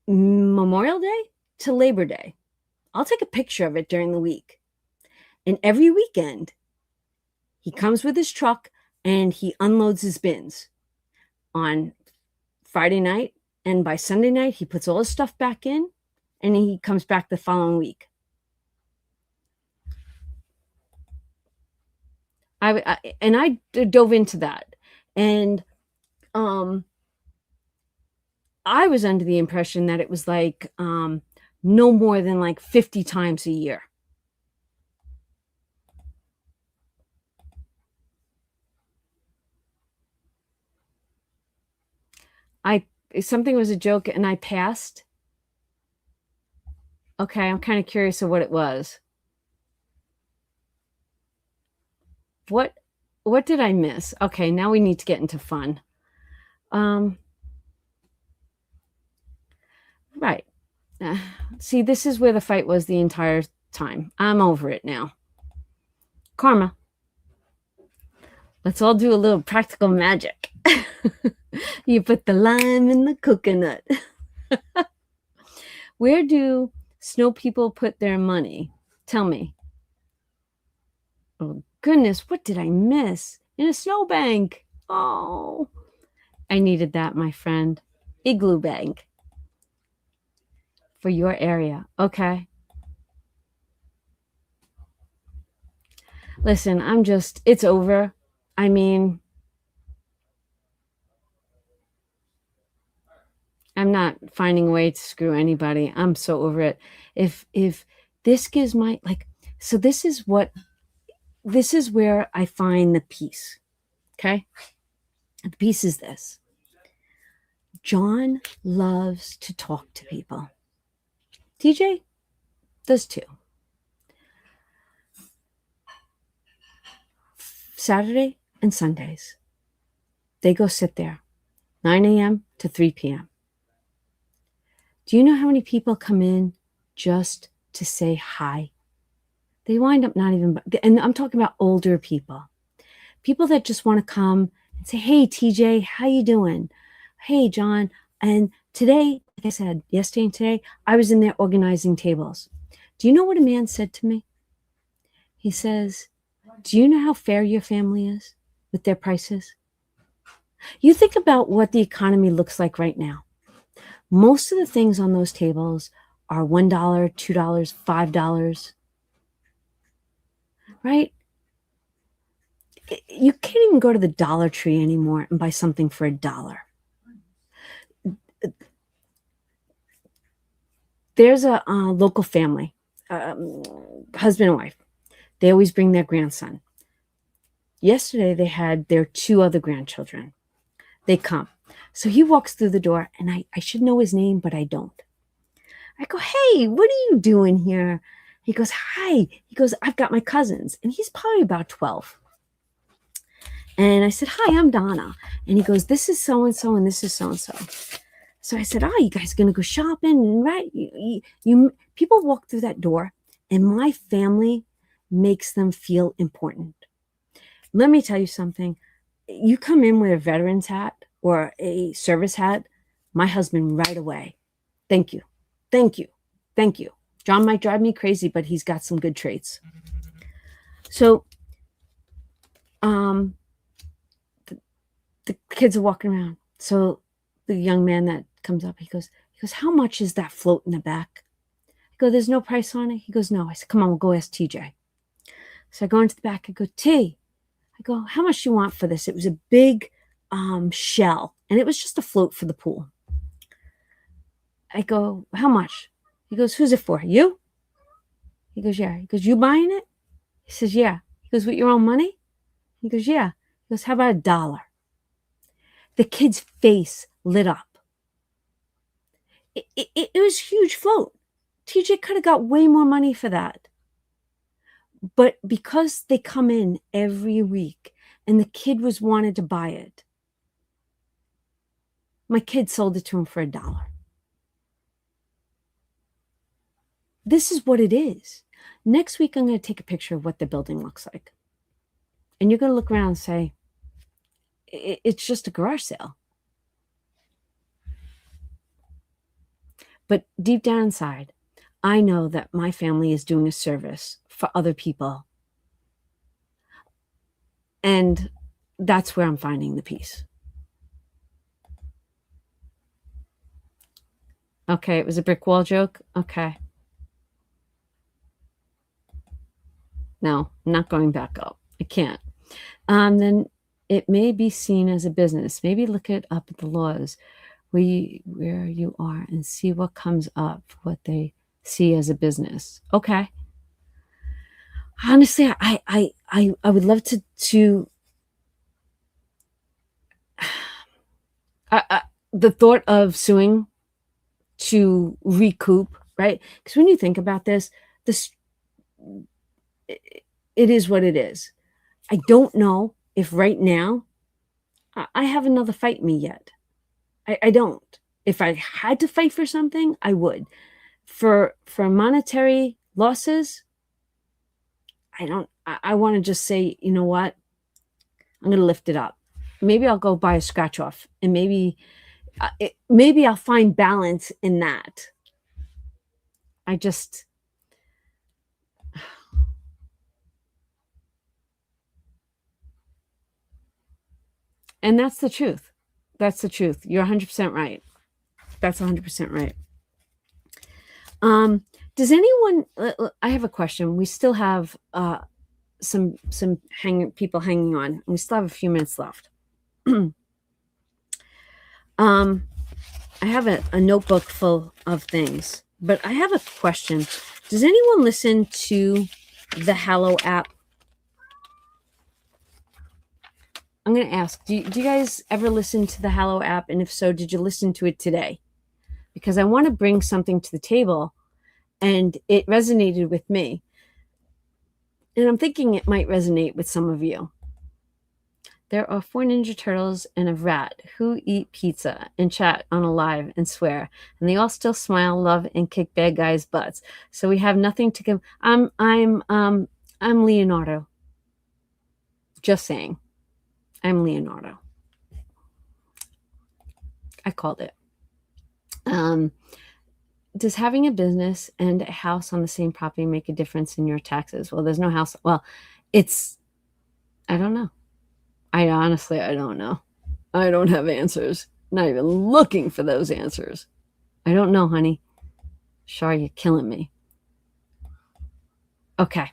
Memorial Day to Labor Day. I'll take a picture of it during the week. And every weekend, he comes with his truck and he unloads his bins on Friday night. And by Sunday night, he puts all his stuff back in and he comes back the following week. I dove into that. And I was under the impression that it was like no more than like 50 times a year. Something was a joke and I passed. Okay, I'm kind of curious of what it was. What did I miss? Okay, now we need to get into fun. Right. See, this is where the fight was the entire time. I'm over it now. Karma. Let's all do a little practical magic. You put the lime in the coconut. Where do snow people put their money? Tell me. Oh, goodness, what did I miss? In a snowbank. Oh, I needed that, my friend. Igloo bank. For your area. Okay. Listen, it's over. I mean, I'm not finding a way to screw anybody. I'm so over it. If this gives my so this is where I find the peace. Okay? The piece is this. John loves to talk to people. TJ does too. Saturday and Sundays, they go sit there, 9 a.m. to 3 p.m. Do you know how many people come in just to say hi? They wind up not even, and I'm talking about older people that just want to come and say, hey, TJ, how you doing? Hey, John. And today, like I said, yesterday and today, I was in there organizing tables. Do you know what a man said to me? He says, do you know how fair your family is with their prices? You think about what the economy looks like right now. Most of the things on those tables are $1, $2, $5, right? You can't even go to the Dollar Tree anymore and buy something for $1. There's a local family, husband and wife. They always bring their grandson. Yesterday, they had their 2 other grandchildren. They come. So he walks through the door, and I should know his name, but I don't. I go, hey, what are you doing here? He goes, hi. He goes, I've got my cousins. And he's probably about 12. And I said, hi, I'm Donna. And he goes, this is so-and-so, and this is so-and-so. So I said, you guys going to go shopping? Right? You people walk through that door, and my family makes them feel important. Let me tell you something. You come in with a veteran's hat or a service hat, my husband right away. Thank you. Thank you. Thank you. John might drive me crazy, but he's got some good traits. So the kids are walking around. So the young man that comes up, he goes, how much is that float in the back? I go, there's no price on it. He goes, no. I said, come on, we'll go ask TJ. So I go into the back. I go, T. I go, how much do you want for this? It was a big shell, and it was just a float for the pool. I go, how much? He goes, who's it for? You? He goes, yeah. He goes, you buying it? He says, yeah. He goes, with your own money? He goes, yeah. He goes, how about $1? The kid's face lit up. It was a huge float. TJ could have got way more money for that. But because they come in every week and the kid was wanted to buy it, my kid sold it to him for $1. This is what it is. Next week, I'm going to take a picture of what the building looks like. And you're going to look around and say, it's just a garage sale. But deep down inside, I know that my family is doing a service for other people. And that's where I'm finding the peace. Okay, it was a brick wall joke. Okay. No, I'm not going back up. I can't. Then it may be seen as a business. Maybe look it up at the laws where you are and see what comes up, what they see as a business. Okay. Honestly, I would love to the thought of suing to recoup, right? Because when you think about this it is what it is. I don't know if right now I have another fight in me yet. I don't. If I had to fight for something, I would. For monetary losses, I don't. I want to just say, you know what? I'm going to lift it up. Maybe I'll go buy a scratch off, and maybe I'll find balance in that. And that's the truth. That's the truth. You're 100% right. That's 100% right. Does anyone? I have a question. We still have some people hanging on. We still have a few minutes left. I have a notebook full of things, but I have a question. Does anyone listen to the Hallow app? I'm going to ask, do you guys ever listen to the Hallow app? And if so, did you listen to it today? Because I want to bring something to the table, and it resonated with me. And I'm thinking it might resonate with some of you. There are 4 Ninja Turtles and a rat who eat pizza and chat on a live and swear, and they all still smile, love, and kick bad guys' butts. So we have nothing to give. I'm Leonardo. Just saying, I'm Leonardo. I called it. Does having a business and a house on the same property make a difference in your taxes? Well, there's no house. Well, I don't know. I don't know. I don't have answers. Not even looking for those answers. I don't know, honey. Shar, you're killing me. Okay.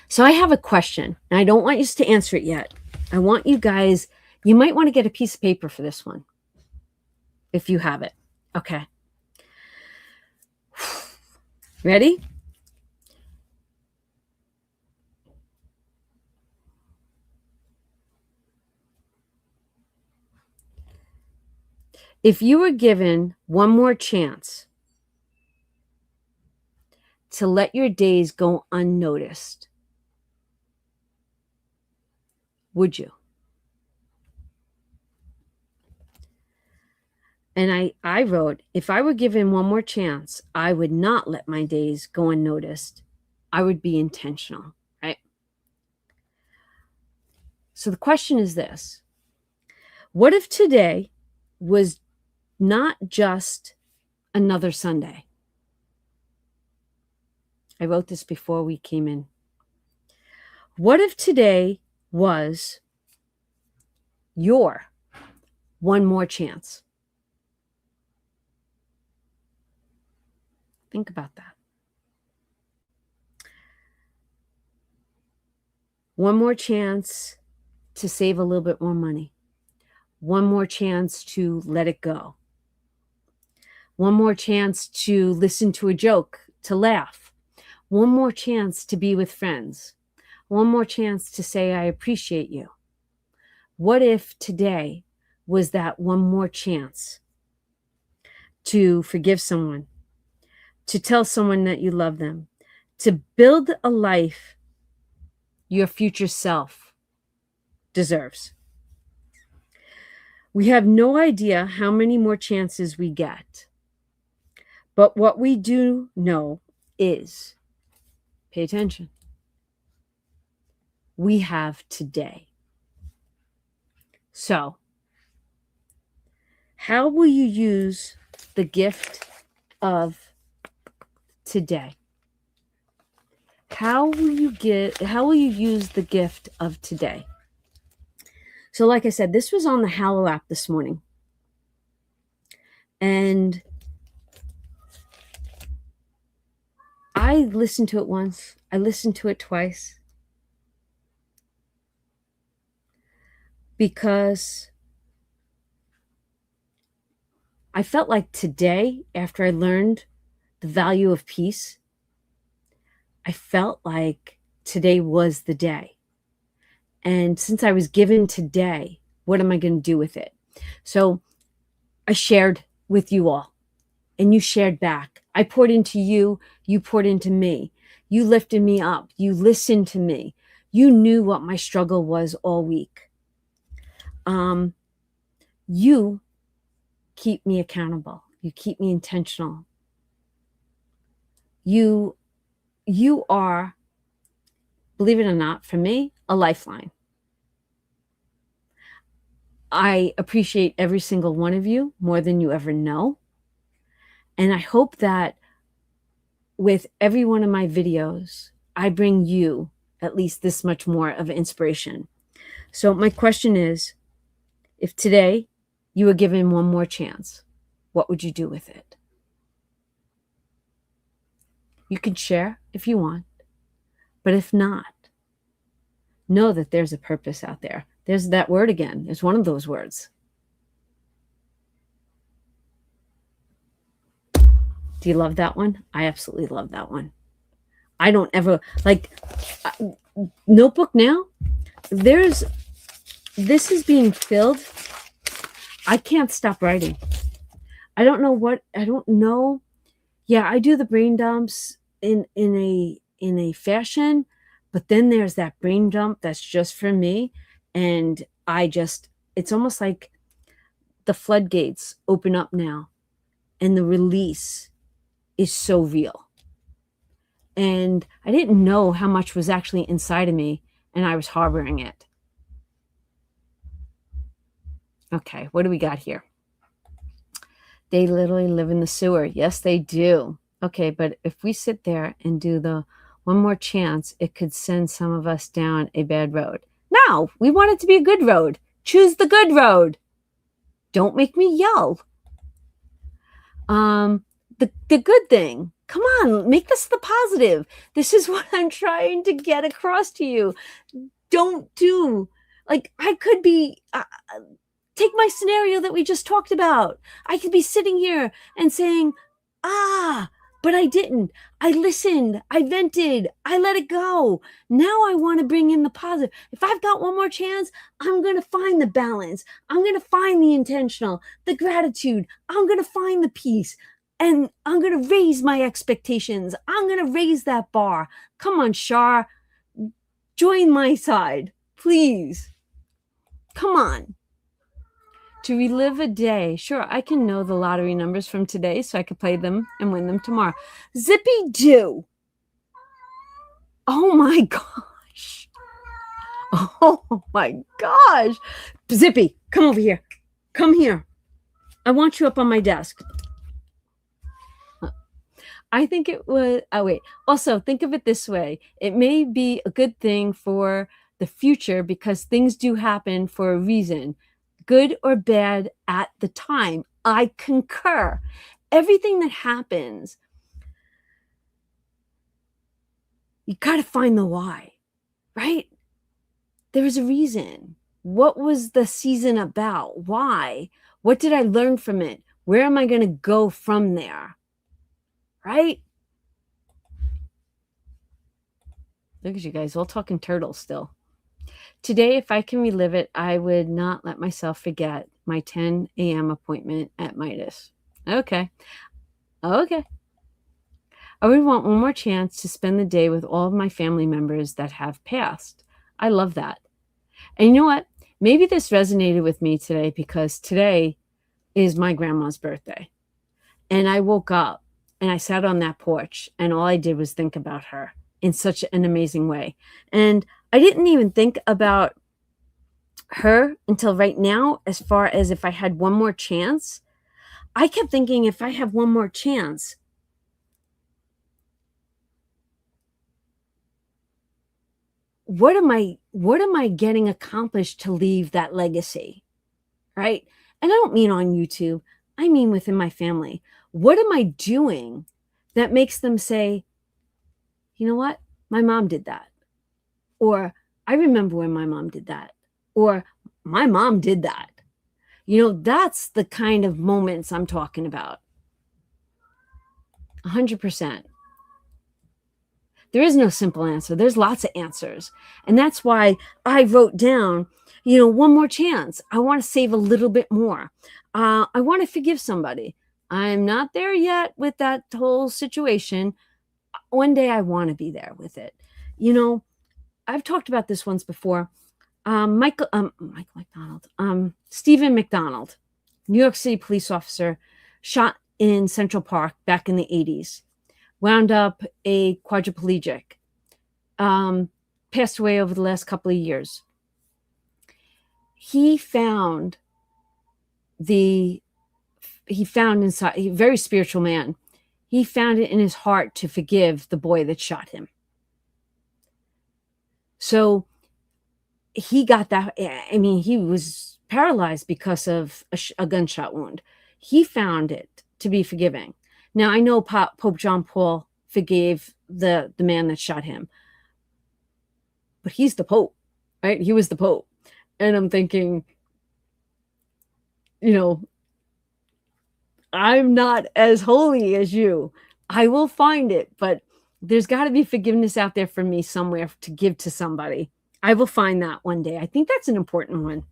So I have a question, and I don't want you to answer it yet. I want you guys, you might want to get a piece of paper for this one, if you have it. Okay. Ready? If you were given one more chance to let your days go unnoticed, would you? And I wrote, if I were given one more chance, I would not let my days go unnoticed. I would be intentional, right? So the question is this: what if today was not just another Sunday? I wrote this before we came in. What if today was your one more chance? Think about that. One more chance to save a little bit more money. One more chance to let it go. One more chance to listen to a joke, to laugh. One more chance to be with friends. One more chance to say, I appreciate you. What if today was that one more chance to forgive someone, to tell someone that you love them, to build a life your future self deserves? We have no idea how many more chances we get. But what we do know is, pay attention, we have today. So, how will you use the gift of today? How will you use the gift of today? So, like I said, this was on the Hallow app this morning. And I listened to it once. I listened to it twice. Because I felt like today, after I learned the value of peace, I felt like today was the day. And since I was given today, what am I going to do with it? So I shared with you all, and you shared back. I poured into you, you poured into me. You lifted me up. You listened to me. You knew what my struggle was all week. You keep me accountable. You keep me intentional. You are, believe it or not, for me, a lifeline. I appreciate every single one of you more than you ever know. And I hope that with every one of my videos, I bring you at least this much more of inspiration. So my question is, if today you were given one more chance, what would you do with it? You can share if you want, but if not, know that there's a purpose out there. There's that word again. It's one of those words. Do you love that one? I absolutely love that one. I don't ever like Notebook now. This is being filled. I can't stop writing. I don't know. Yeah, I do the brain dumps in a fashion, but then there's that brain dump that's just for me, and it's almost like the floodgates open up now, and the release is so real. And I didn't know how much was actually inside of me, and I was harboring it. Okay, what do we got here? They literally live in the sewer. Yes, they do. Okay, but if we sit there and do the one more chance, it could send some of us down a bad road. No, we want it to be a good road. Choose the good road. Don't make me yell. The good thing. Come on, make this the positive. This is what I'm trying to get across to you. Don't do like I could be. Take my scenario that we just talked about. I could be sitting here and saying, but I didn't. I listened. I vented. I let it go. Now I want to bring in the positive. If I've got one more chance, I'm going to find the balance. I'm going to find the intentional, the gratitude. I'm going to find the peace. And I'm going to raise my expectations. I'm going to raise that bar. Come on, Shar. Join my side, please. Come on. To relive a day. Sure, I can know the lottery numbers from today so I could play them and win them tomorrow. Zippy do. Oh my gosh. Oh my gosh. Zippy, come over here. Come here. I want you up on my desk. I think it was, Also, think of it this way. It may be a good thing for the future because things do happen for a reason. Good or bad at the time. I concur. Everything that happens, you got to find the why, right? There was a reason. What was the season about? Why? What did I learn from it? Where am I going to go from there? Right? Look at you guys all talking turtles still. Today, if I can relive it, I would not let myself forget my 10 a.m. appointment at Midas. Okay. I would want one more chance to spend the day with all of my family members that have passed. I love that. And you know what? Maybe this resonated with me today because today is my grandma's birthday. And I woke up and I sat on that porch and all I did was think about her in such an amazing way. And I didn't even think about her until right now, as far as if I had one more chance. I kept thinking if I have one more chance, what am I getting accomplished to leave that legacy? Right? And I don't mean on YouTube. I mean within my family. What am I doing that makes them say, you know what? My mom did that. Or I remember when my mom did that. Or my mom did that. That's the kind of moments I'm talking about. 100%. There is no simple answer. There's lots of answers. And that's why I wrote down, one more chance. I want to save a little bit more. I want to forgive somebody. I'm not there yet with that whole situation. One day I want to be there with it. I've talked about this once before. Michael McDonald, Stephen McDonald, New York City police officer, shot in Central Park back in the 80s, wound up a quadriplegic, passed away over the last couple of years. He found inside, a very spiritual man. He found it in his heart to forgive the boy that shot him. So he got that. I mean, he was paralyzed because of a gunshot wound. He found it to be forgiving. Now, I know Pope John Paul forgave the man that shot him, but he's the Pope, right? He was the Pope. And I'm thinking, I'm not as holy as you. I will find it, but there's got to be forgiveness out there for me somewhere to give to somebody. I will find that one day. I think that's an important one.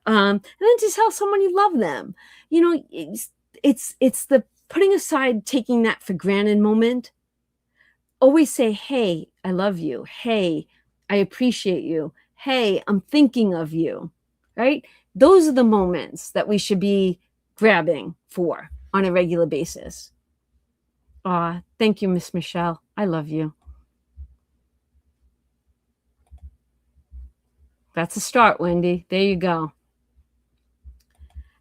And then to tell someone you love them. You know, it's the putting aside taking that for granted moment. Always say, "Hey, I love you. Hey, I appreciate you. Hey, I'm thinking of you." Right? Those are the moments that we should be grabbing for on a regular basis. Aw, thank you, Miss Michelle. I love you. That's a start, Wendy. There you go.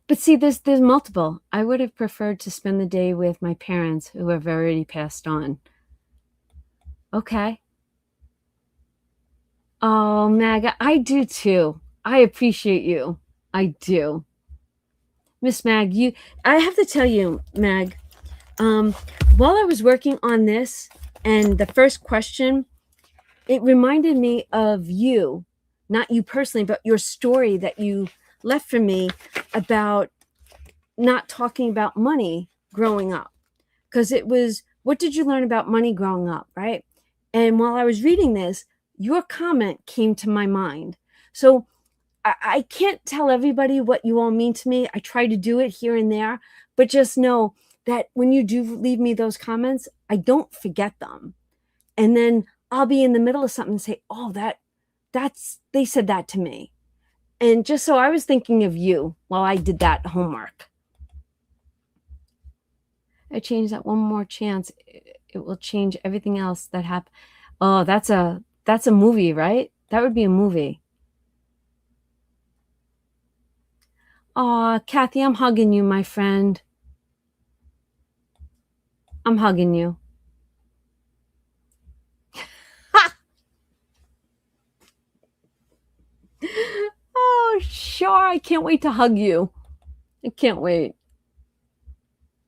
But see, there's multiple. I would have preferred to spend the day with my parents who have already passed on. Okay. Oh, Mag, I do too. I appreciate you. I do. Miss Mag, I have to tell you, Mag, um, while I was working on this and the first question, it reminded me of you, not you personally, but your story that you left for me about not talking about money growing up. Because it was, what did you learn about money growing up, right? And while I was reading this, your comment came to my mind. So I can't tell everybody what you all mean to me. I try to do it here and there, but just know that when you do leave me those comments, I don't forget them. And then I'll be in the middle of something and say, "Oh, that's they said that to me." And just so I was thinking of you while I did that homework. I changed that one more chance. It will change everything else that happened. Oh, that's a movie, right? That would be a movie. Oh, Kathy, I'm hugging you, my friend. I'm hugging you. Oh, sure. I can't wait to hug you. I can't wait.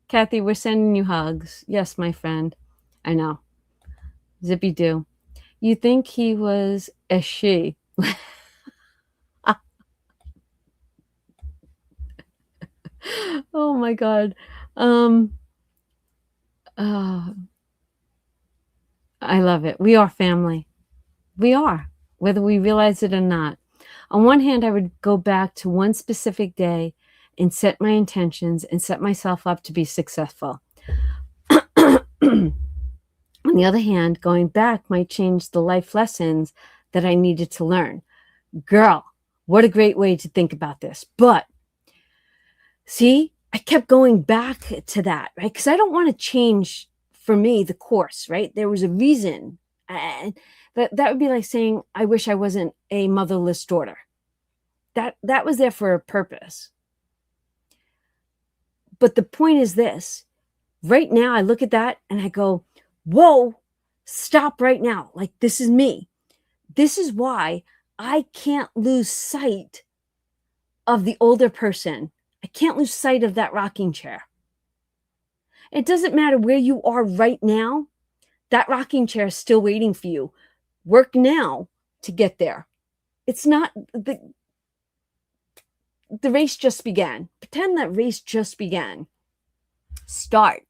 Kathy, we're sending you hugs. Yes, my friend. I know. Zippy do. You think he was a she? Oh my God. Um, uh, I love it. We are family. We are, whether we realize it or not. On one hand, I would go back to one specific day and set my intentions and set myself up to be successful. On the other hand, going back might change the life lessons that I needed to learn. Girl, what a great way to think about this. But see, I kept going back to that, right? Because I don't want to change for me the course, right? There was a reason. And that would be like saying, I wish I wasn't a motherless daughter. That was there for a purpose. But the point is this. Right now, I look at that and I go, whoa, stop right now. Like, this is me. This is why I can't lose sight of the older person. I can't lose sight of that rocking chair. It doesn't matter where you are right now. That rocking chair is still waiting for you. Work now to get there. It's not the race just began. Pretend that race just began. Start.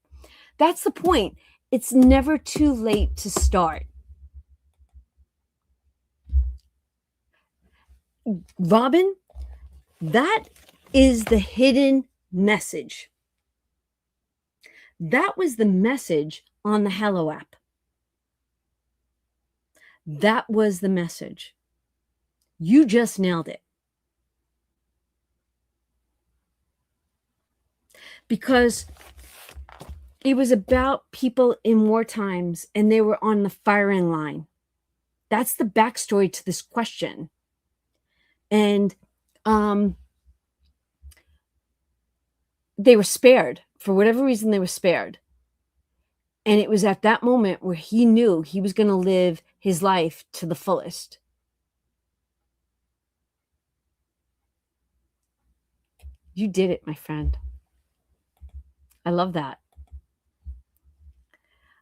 That's the point. It's never too late to start. Robin, that is the hidden message. That was the message on the Hello app. That was the message. You just nailed it. Because it was about people in war times and they were on the firing line. That's the backstory to this question. And they were spared. For whatever reason, they were spared. And it was at that moment where he knew he was going to live his life to the fullest. You did it, my friend. I love that.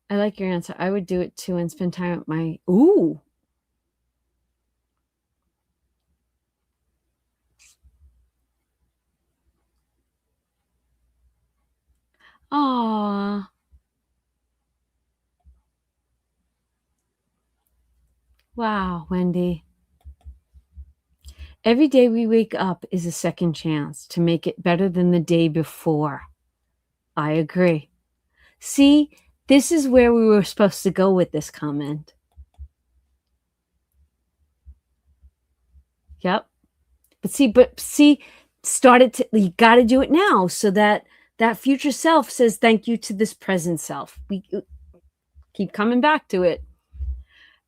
I like your answer. I would do it too and spend time with my... Ooh. Wow, Wendy. Every day we wake up is a second chance to make it better than the day before. I agree. See, this is where we were supposed to go with this comment. Yep. But see, you got to do it now so that that future self says thank you to this present self. We keep coming back to it.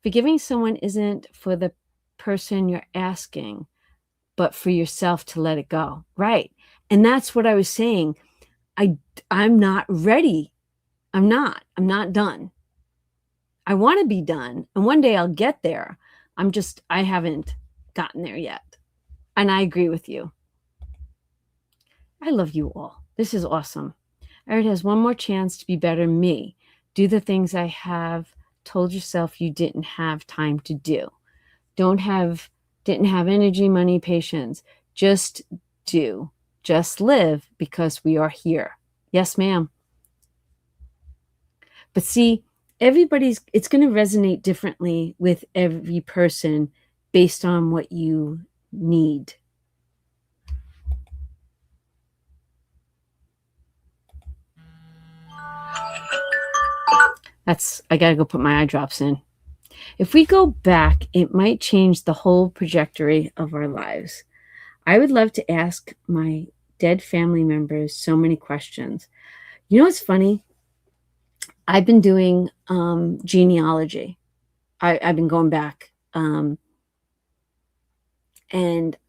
Forgiving someone isn't for the person you're asking, but for yourself to let it go. Right. And that's what I was saying. I'm not ready. I'm not done. I want to be done. And one day I'll get there. I haven't gotten there yet. And I agree with you. I love you all. This is awesome. Erin has one more chance to be better me. Do the things I have told yourself you didn't have time to do. Didn't have energy, money, patience. Just do. Just live because we are here. Yes, ma'am. But see, it's going to resonate differently with every person based on what you need. I got to go put my eye drops in. If we go back, it might change the whole trajectory of our lives. I would love to ask my dead family members so many questions. You know what's funny? I've been doing genealogy. I've been going back. And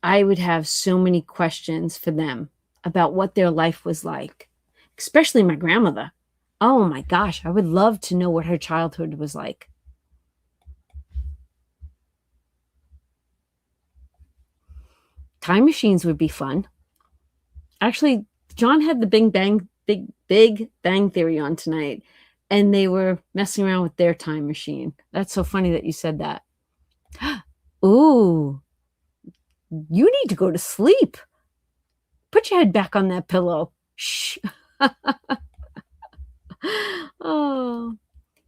I would have so many questions for them about what their life was like, especially my grandmother. Oh my gosh, I would love to know what her childhood was like. Time machines would be fun. Actually, John had the Big Bang Theory on tonight, and they were messing around with their time machine. That's so funny that you said that. Ooh, you need to go to sleep. Put your head back on that pillow. Shh. Oh,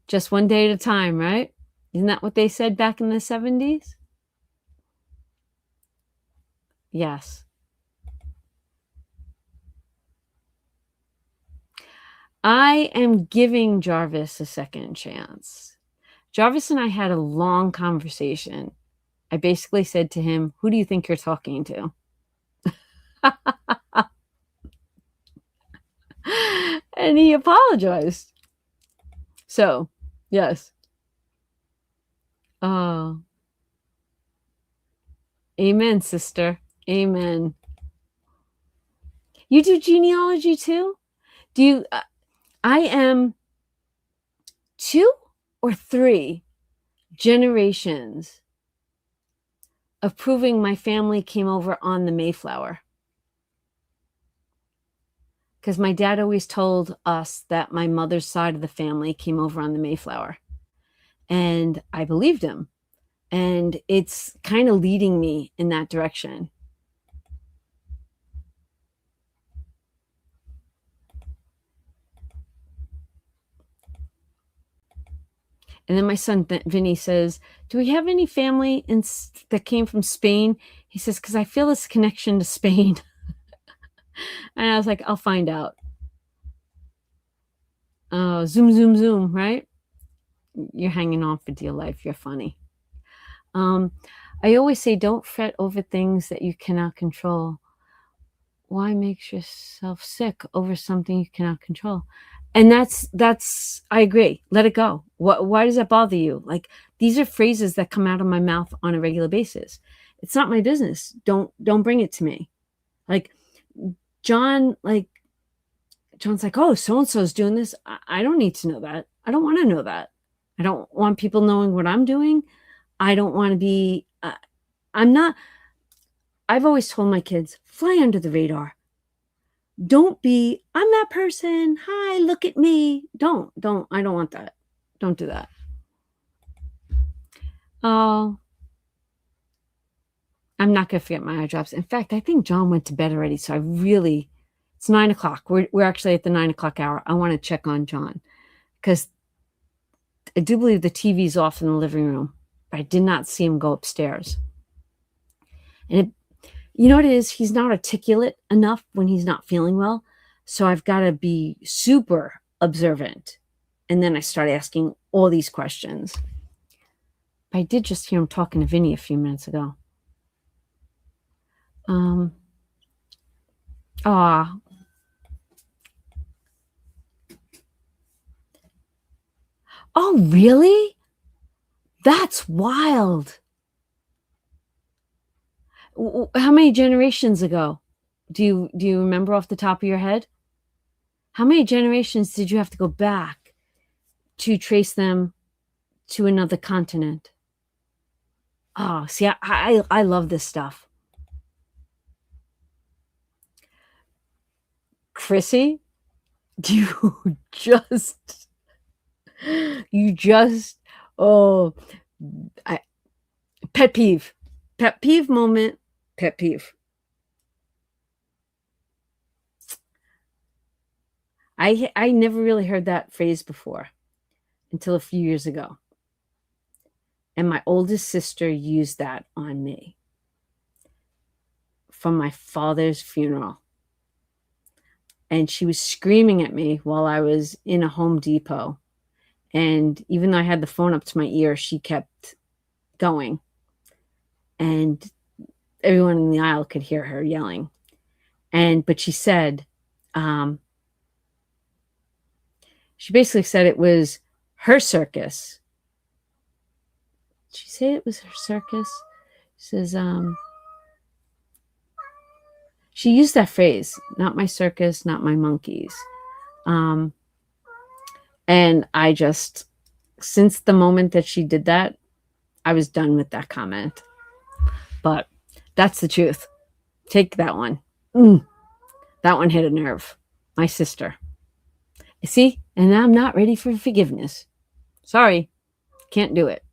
just one day at a time, right? Isn't that what they said back in the 70s? Yes. I am giving Jarvis a second chance. Jarvis and I had a long conversation. I basically said to him, "Who do you think you're talking to?" And he apologized. So, yes. Oh. Amen, sister. Amen. You do genealogy too? Do you? I am 2 or 3 generations of proving my family came over on the Mayflower. Because my dad always told us that my mother's side of the family came over on the Mayflower. And I believed him. And it's kind of leading me in that direction. And then my son, Vinny, says, "Do we have any family that came from Spain?" He says, "Because I feel this connection to Spain." And I was like, "I'll find out." Oh, zoom, zoom, zoom, right? You're hanging on for dear life. You're funny. I always say, don't fret over things that you cannot control. Why make yourself sick over something you cannot control? And that's I agree. Let it go. Why does that bother you? Like, these are phrases that come out of my mouth on a regular basis. It's not my business. Don't bring it to me. Like John's like, "Oh, so and so's doing this." I don't need to know that. I don't want to know that. I don't want people knowing what I'm doing. I don't want to be. I've always told my kids, fly under the radar. Don't be, "I'm that person. Hi, look at me." Don't. I don't want that. Don't do that. Oh, I'm not going to forget my eye drops. In fact, I think John went to bed already. So it's 9:00. We're actually at the 9:00 hour. I want to check on John because I do believe the TV's off in the living room. but I did not see him go upstairs. And you know what it is? He's not articulate enough when he's not feeling well. So I've got to be super observant. And then I start asking all these questions. But I did just hear him talking to Vinny a few minutes ago. Oh, really? That's wild. How many generations ago? Do you remember off the top of your head? How many generations did you have to go back to trace them to another continent? Oh, see, I love this stuff. Chrissy, you just, oh, pet peeve moment, pet peeve. I never really heard that phrase before until a few years ago. And my oldest sister used that on me from my father's funeral. And she was screaming at me while I was in a Home Depot. And even though I had the phone up to my ear, she kept going. And everyone in the aisle could hear her yelling. But she said, she basically said it was her circus. Did she say it was her circus? She says, she used that phrase, not my circus, not my monkeys. And I just, since the moment that she did that, I was done with that comment. But that's the truth. Take that one. That one hit a nerve. My sister. See? And I'm not ready for forgiveness. Sorry. Can't do it.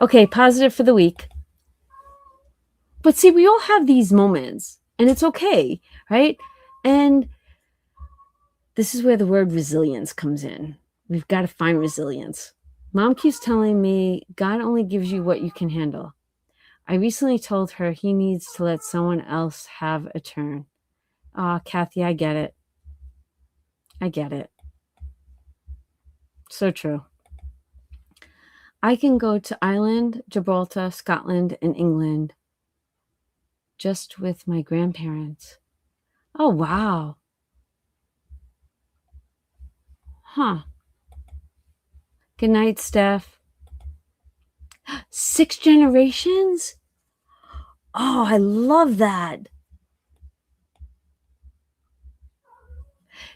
Okay, positive for the week. But see, we all have these moments, and it's okay, right? And this is where the word resilience comes in. We've got to find resilience. Mom keeps telling me God only gives you what you can handle. I recently told her he needs to let someone else have a turn. Kathy, I get it. I get it. So true. I can go to Ireland, Gibraltar, Scotland, and England just with my grandparents. Oh, wow. Huh. Good night, Steph. 6 generations? Oh, I love that.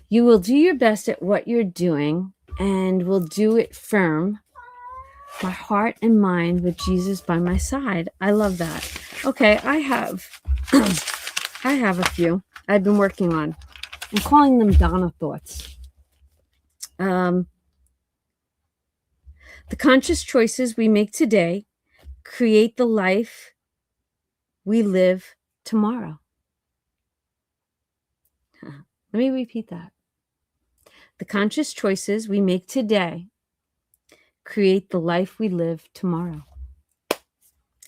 You will do your best at what you're doing and will do it firm. My heart and mind with Jesus by my side. I love that. Okay, I have a few I've been working on. I'm calling them Donna thoughts. The conscious choices we make today create the life we live tomorrow. Let me repeat that. The conscious choices we make today create the life we live tomorrow.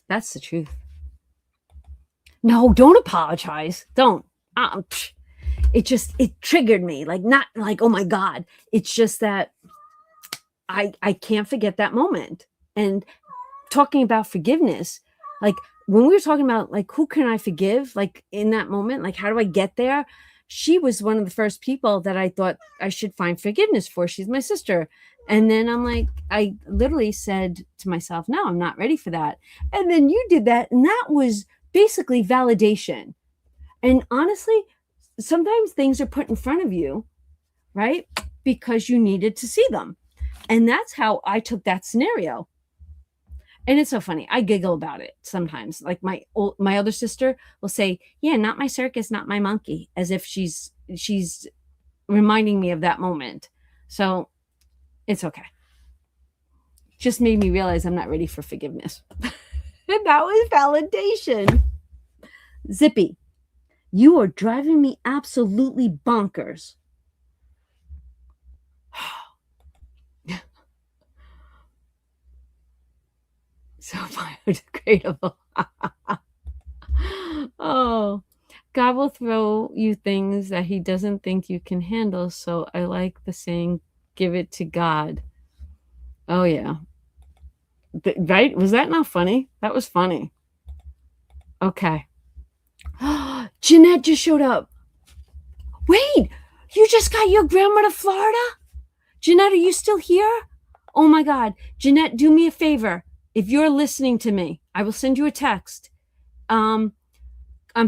That's the truth. No, don't apologize. Don't. It triggered me. Not like, oh my God. It's just that I can't forget that moment. And talking about forgiveness, like when we were talking about like, who can I forgive? Like in that moment, like, how do I get there? She was one of the first people that I thought I should find forgiveness for. She's my sister. And then I'm like, I literally said to myself, no, I'm not ready for that. And then you did that. And that was basically validation. And honestly, sometimes things are put in front of you, right? Because you needed to see them. And that's how I took that scenario. And it's so funny. I giggle about it sometimes. Like my other sister will say, yeah, not my circus, not my monkey, as if she's reminding me of that moment. So it's okay. Just made me realize I'm not ready for forgiveness. And that was validation. Zippy, you are driving me absolutely bonkers. So biodegradable. Oh, God will throw you things that he doesn't think you can handle. So I like the saying, give it to God. Oh, yeah. Right? Was that not funny? That was funny. Okay. Jeanette just showed up. Wait, you just got your grandma to Florida? Jeanette, are you still here? Oh my God. Jeanette, do me a favor. If you're listening to me, I will send you a text. I'm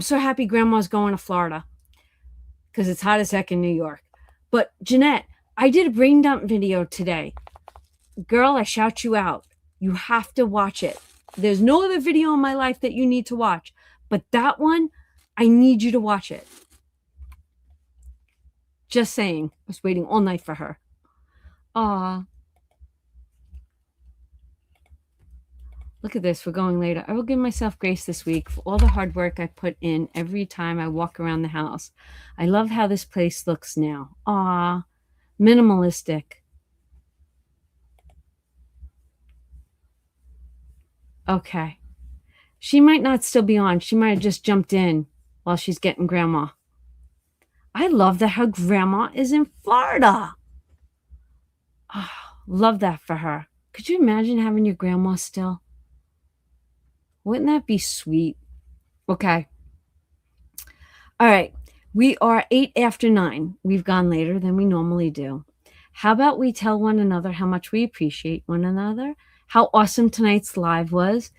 so happy grandma's going to Florida because it's hot as heck in New York. But Jeanette, I did a brain dump video today. Girl, I shout you out. You have to watch it. There's no other video in my life that you need to watch, but that one, I need you to watch it. Just saying. I was waiting all night for her. Aw. Look at this. We're going later. I will give myself grace this week for all the hard work I put in every time I walk around the house. I love how this place looks now. Aw. Minimalistic. Okay. She might not still be on. She might have just jumped in while she's getting grandma. I love that her grandma is in Florida. Oh, love that for her. Could you imagine having your grandma still? Wouldn't that be sweet? Okay. All right. We are 8 after 9. We've gone later than we normally do. How about we tell one another how much we appreciate one another, how awesome tonight's live was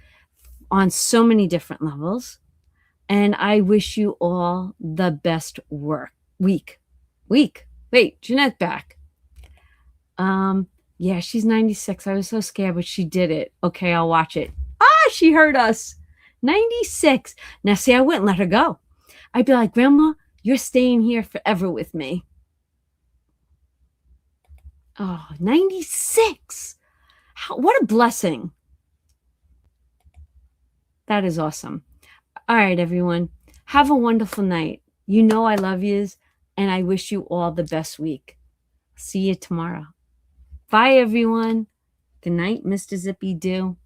on so many different levels. And I wish you all the best week. Wait, Jeanette back. Yeah, she's 96. I was so scared, but she did it. Okay, I'll watch it. Ah, she heard us. 96. Now, see, I wouldn't let her go. I'd be like, Grandma, you're staying here forever with me. Oh, 96. What a blessing. That is awesome. All right, everyone. Have a wonderful night. You know I love yous, and I wish you all the best week. See you tomorrow. Bye, everyone. Good night, Mr. Zippy Doo.